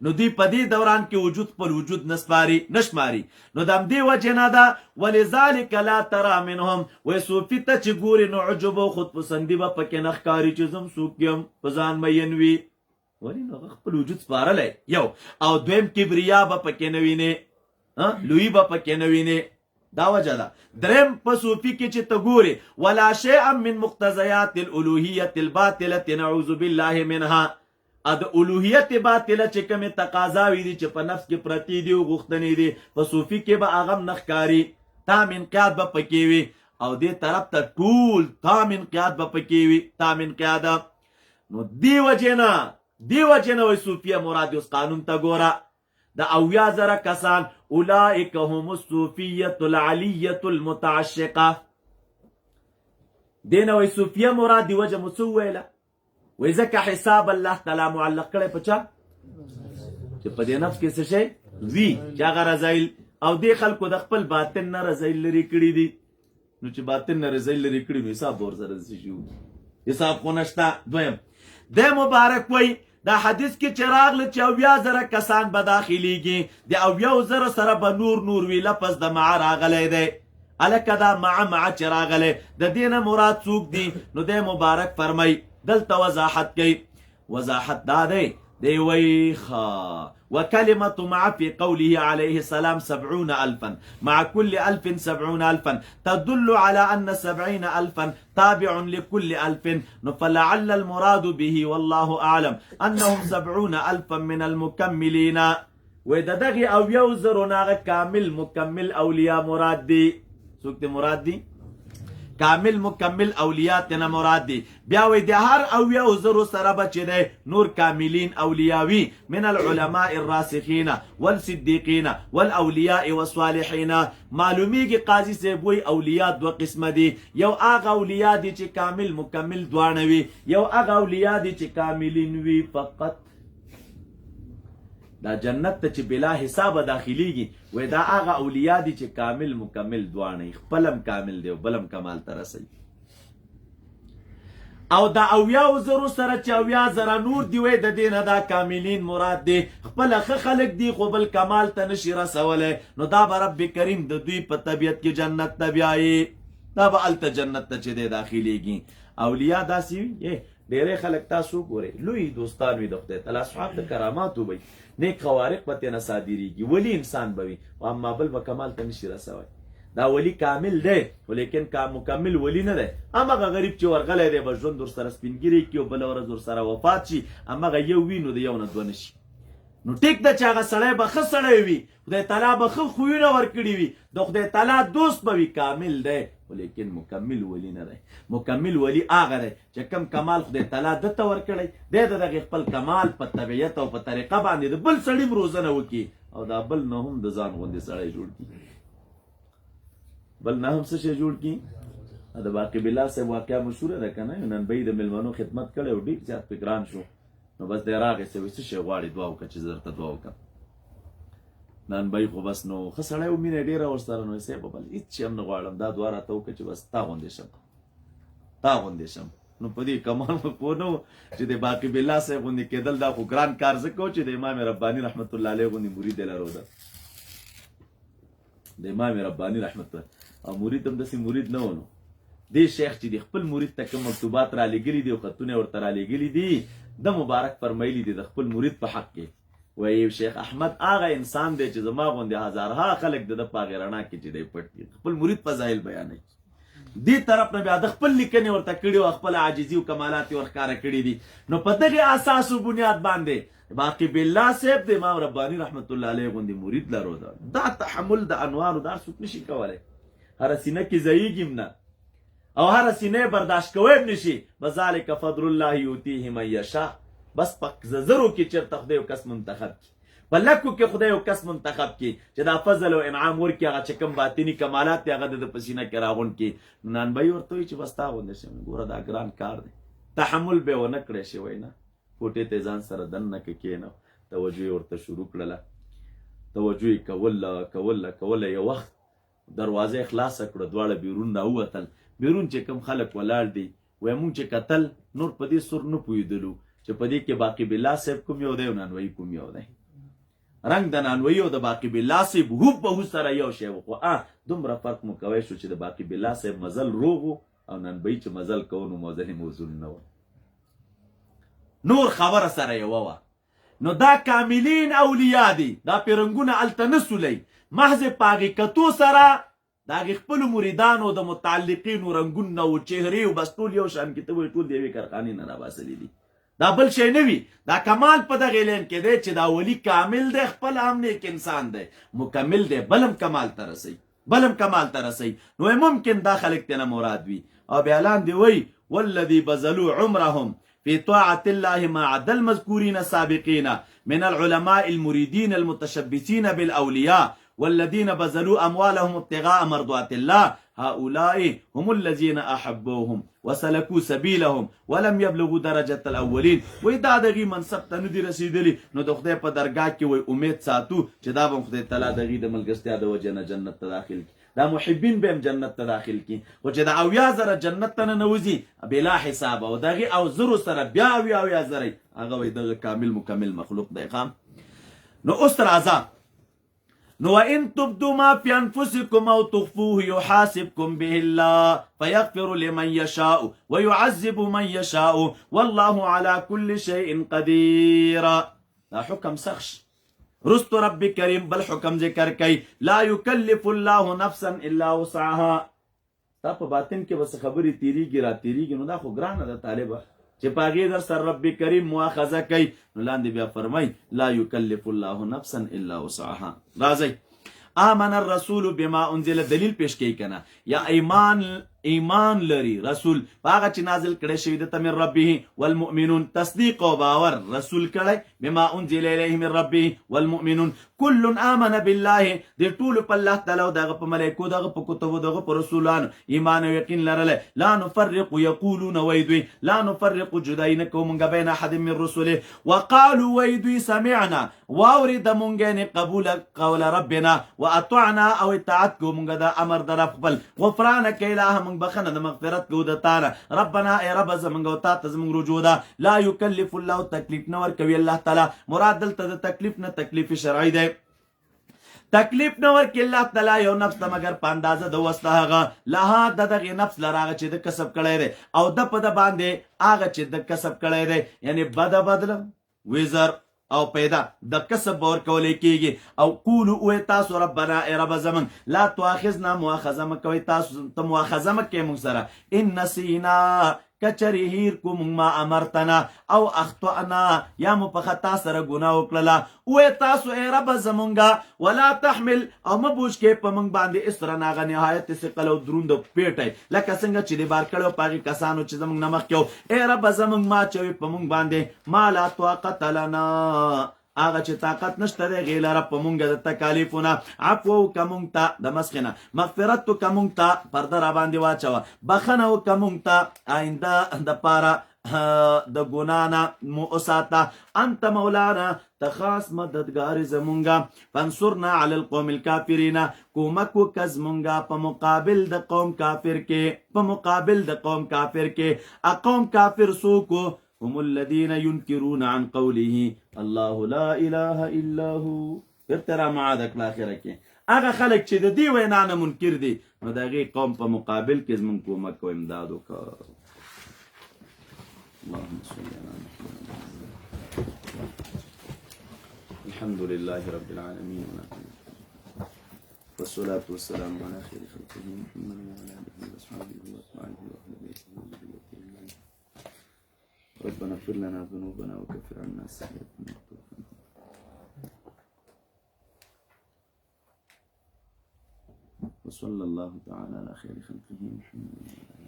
نو دوی په دې دوران کې وجود پر وجود نشماري نو د دې وجه نه ده ولذلك لا ترى منهم وصوفي ته چې ګوري نو عجب او خود پسندي به پکې نخکاری چې زم سوکیم په ځان مینوي ولی نو خپل وجود سپارلی یو او دویم کبریا به پکې نه وینې لوی به پکې نه وینې دا وجه ده دریم په صوفي کې چې ته ګوري ولا شيئا من مقتضيات الالوهيه الباطله نعوذ بالله منها د الوهیت باطله چې کومه تقاضاوي دي چې په نفس کې پرتی دي او غوښتنې دي په صوفي کې به هغه نخکاری تام انقیاد به پکې وي او دې طرف ته ټول تام انقیاد به پکې وي تام انقیاد نو دی وجه نه وای صوفیه مراد اوس قانون ته ګوره د اویا زره کسان اولئک هم الصوفیه العلیه المتعشقه دینه وای صوفیه مراد دی وجه مسویله وای ځکه حساب الله تعالی معلق کړي پچا چې په دې نفس کې څه شي وی چې هغه رذایل او دې خلکو د خپل باطن نه رذایل لري کړي دي نو چې باطن نه رذایل لري کړي نو حساب ورسره شي حساب خو نشته دویم د مبارک وای دا حدیث کې چراغ له 20000 کسان به داخليږي د 20000 سره به نور وی لفظ د مع راغلی دی الکه دا مع چراغله د دینه مراد څوک دی نو د مبارک فرمای دلته وضاحت کوي وضاحت دا دی ویخا وكلمة مع في قوله عليه السلام 70,000 مع كل 1070,000 تدل على أن 70,000 تابع لكل 1000 فلعل المراد به والله أعلم أنهم 70,000 من المكملين وددغي أو يوزرنا كامل مكمل أولياء مراد دي سوكت مراد دي کامل مکمل اولیاء تینا مراد دی بیاوی دی هر اویا وزرو سره بچی دی نور کاملین اولیاوی من العلماء الراسخین والصدیقین والاولیاء والصالحین معلومی کی قاضی سے بوی اولیاء دو قسم دی یو آغا اولیاء دی چی کامل مکمل دوانوی یو آغا اولیاء دی چی کاملین وی فقط دا جنت ته چې بلا حساب داخليږي وای دا هغه اولیاء دي چې کامل مکمل دوانه خپلم کامل دی او بلم کمال ته رسي او دا اویا وزرو سره چې اویا زره نور دی وای د دینه دا کاملین مراد دی خپل خلق دی خو بل کمال ته نشي رسوله نو دا به رب کریم د دوی په طبیعت کې جنت ته بیاي دا به الته جنت ته چې داخليږي اولیاء داسي وي ډېر خلک تاسو ګوري لوی دوستان وي د خدای تعالی اصحاب د کرامات وي نیک خوارق پته نه صادریږي ولی انسان بوي او اما بل به کمال ته نشي رسوي دا ولی کامل دی ولیکن کا مکمل ولی نه دی اما غریب چې ورغلی دی به ژوند در سره سپینګری کی او بل ورځ در سره وفات شي اما یو وینو دی یو نه دوه نشي نو ټیک ده چې هغه سړی به ښه سړی وي، خدای تعالی به ښه خویونه ورکړي وي، د خدای تعالی دوست به وي، کامل دی، ولیکن مکمل ولی نه دی. مکمل ولی هغه دی چې کم کمال خدای تعالی دته ورکړی دی، د دغه خپل کمال په طبیعت او په طریقه باندې د بل سړي روزنه وکړي، او دا بل نه هم د ځان غوندې سړی جوړ کړي، بل نه هم څه شی جوړ کړي. د باقي بالله صاحب واقعه مشهوره ده که نه، نن به یې د میلمنو خدمت کړی او ډېر زیات پې ګران شو، نو بس دی راغی صاحب څه شی غواړي دعا وکړه چې زه درته دعا وکړم. نن به خو بس نو ښه سړی و، مینه ډېره ورسره، نو صاحب بل هېڅ شي هم نه غواړم، دا دعا راته وکړه چې بس تا غوندې شم، تا غوندې شم. نو په دې کمال مو پوه نه و چې د باقي بالله صاحب غوندې کېدل دا خو ګران کار ځکه و چې د امام رباني رحمت الله علیه غوندې مرید یې لرو ده، د امام رباني رحمت الله، او مرید هم داسې مرید نه و. نو دې شیخ چې د خپل مرید ته کوم مکتوبات را لېږلي دي او خطونه یې ورته را لېږلي دي، د مبارک فرمایلي دي د خپل مرید په حق کې، وایي شیخ احمد هغه انسان دی چې زما غوندې هزارها خلک د ده په هغې رڼا کې چې دی پټ دي، خپل مرید فضایل بیانوي. دې طرف نه بیا د خپل لیکنې ورته کړي او خپل عاجزي او کمالات یې ورښکاره کړي دي. نو په دغې اساس و بنیاد باندې باقي بالله صاحب د امام رباني رحمت الله علیه غوندې مرید لرو ده. دا تحمل د انوارو دا څوک نشي کولی، هره سینه کې ځایږي هم نه او هره سینه یې برداشت کوی هم نشي. بذلک فضل الله یؤتیه من یشاء. بس په زرو کې چېرته خدای یو کس منتخب کړي، په لکو کې خدای یو کس منتخب کړي چې دا فضل او انعام ورکړي، هغه چې کوم باطني کمالات دی هغه د په سینه کې راغونډ کړي. نن به یې ورته وایي چې بس تا غوندې شم. ګوره دا ګران کار دی، تحمل به یې ونه کړی شوی نه. کوټې ته ځان سره دننه کې کېنو، توجه یې ورته شروع کړله، توجه یې کوله. یو وخت دروازه یې خلاصه کړه، دواړه بیرون راووتل. بیرون چې کوم خلک ولاړ دي، وایي مونږ چې کتل نور په دې سور نه پوهېدلو چې په دې کې باقي بالله صاحب کوم یو دی او نانوایي کوم یو دی. رنګ د نانوایي او د باقي بالله صاحب هوب به هو سره یو شی و، خو دومره فرق مو کوی شو چې د باقي بالله صاحب مزل روغ و او نانوایي چې مزل کوو نو مزل موضوع نه و، نور خبره سره یوه وه. نو دا کاملین اولیاء دي، دا پیرنګونه هلته نه سولی، محض په هغې کتو سره د هغې خپلو مریدانو د متعلقینو رنګونه و چهرې و بس ټول یو شان کې ته وایي ټول د یوې کارخانې نه راباسلي دي. دا بل شی نه وي، دا کمال په دغې لین کې دی چې دا ولی کامل دی، خپل هم نیک انسان دی، مکمل دی، بلم کمال ته رسوي، بلم کمال ته رسوي. نو ممکن دا خلک تېنه مراد وي. او بیا لاندې وایي والذي بذلوا عمرهم في طاعة الله ما عدا المذكورين السابقين من العلماء المريدين المتشبثين بالأولياء والذين بذلوا أموالهم ابتغاء مرضات الله هؤلاء هم الذين أحبوهم وسلكوا سبيلهم ولم يبلغوا درجة الأولين. وی دا دغی منصب ته نه دي رسیدلی، نو د خدای په درګاه کې وی امید ساتو چې دا به خدای تعالی دغی د ملګرتیا د وجه نه جنت ته داخل کی، دا محبین به هم جنت ته داخل کی. خو چې د اویا زره جنت ته ننوځي بلا حساب او دغی او زرو سره بیا اویا زره، هغه وی دغه کامل مکمل مخلوق دی. نو اوس راځه، نو وَإِن تُبْدُوا مَا فِي أَنفُسِكُمْ أَوْ تُخْفُوهُ يُحَاسِبْكُم بِهِ اللَّهُ فَيَغْفِرُ لِمَن يَشَاءُ وَيُعَذِّبُ مَن يَشَاءُ وَاللَّهُ عَلَى كُلِّ شَيْءٍ قَدِيرٌ. دا حکم سخش رست رب کریم بل حکم ذکر کوي، لا يكلف الله نفسا الا وسعها. تا په باطن کې بس خبرې تیریږي را تیریږي، نو دا خو ګرانه ده طالبه چې په هغې در سره رب کریم مؤاخذه کوي. نو لاندې بیا فرمای لا یکلف الله نفسا الا وسعها. راځئ آمن الرسول بما انزل، دلیل پیش کوي کنه، یا ایمان لري رسول هغه چې نازل کړی شوی د من ربه والمؤمنون، تصدیق او باور رسول کړی بما انزل الیه من ربه والمؤمنون كل آمن بالله، د ټول په الله تعالی او دغه په ملائکو دغه په کتبو دغه په رسولانو ایمان او یقین لرله. لا نفرق یقولون ویدوی لا نفرق جدای نه کوو مونږ بین احد من رسله وقالوا ویدوی سمعنا واورد مونږ نه قبول قول ربنا واطعنا او اطاعت کو مونږ د امر در خپل غفرانک اله مونږ بخنه د مغفرت کو د تعالی ربنا ای رب زمونږ او تا ته زمونږ رجوع ده. لا یکلف الله تکلیف نه ورکوي الله تعالی، مراد دلته د تکلیف نه تکلیف شرعی دی، تکلیف نه ورکړي الله تعالی یو نفس ته مگر په اندازه د وسته هغه لها د دغې نفس لره هغه چې د کسب کړی دی او د په د باندې هغه چې د کسب کړی دی، یعنی بده بدله وزر او پیدا د کسب به ورکولی کېږي. او قولو اوی تاسو ربنا ای رب زمن لا تواخذنا مؤاخذه مه کوئ، تاسو ته مؤاخذه مه کوئ موږ سره، ان نسینا کچری هیر کو مونږ ما امرتنا او اخطأنا یا مو په خطا سره ګناه وکړله وې تاسو ای رب زمونږه ولا تحمل او مبوج کې په مونږ باندې اسره ناغه نهایت ثقل او دروند پیټي لکه څنګه چې د بار کړو پاغي کسانو چې زمونږ نمخ کېو ای رب زمونږ ما چوي په مونږ باندې ما لا طاقت لنا هغه چې طاقت نشته دی غیلره په مونږ د تکالیفونه عفو وکړه مونږ ته د مسخنه مغفرت وکړه مونږ ته پرده را باندې واچوه بخنه وکړه مونږ ته آینده د پاره د ګنانا مو اساته انت مولانا تخاص مددگار زمونږه فانصرنا علی القوم الكافرین کومک وکړه زمونږه په مقابل د قوم کافر کې اقوم کافر سوکو هم الذين ينكرون عن قوله الله لا اله الا هو ارترا معادک الاخره کې هغه خلک چې د دې وینا نه منکر دي نو دغه قوم په مقابل کې زمونږ کومک او امداد وکړه اللهم صل على محمد الحمد لله رب العالمين والصلاة والسلام على خير خلقه محمد وعلى آله وصحبه وأتباعه وأهل بيته وذريته أجمعين ربنا اغفر لنا ذنوبنا وكفر عنا سيئاتنا وصلى الله تعالى على خير خلقه محمد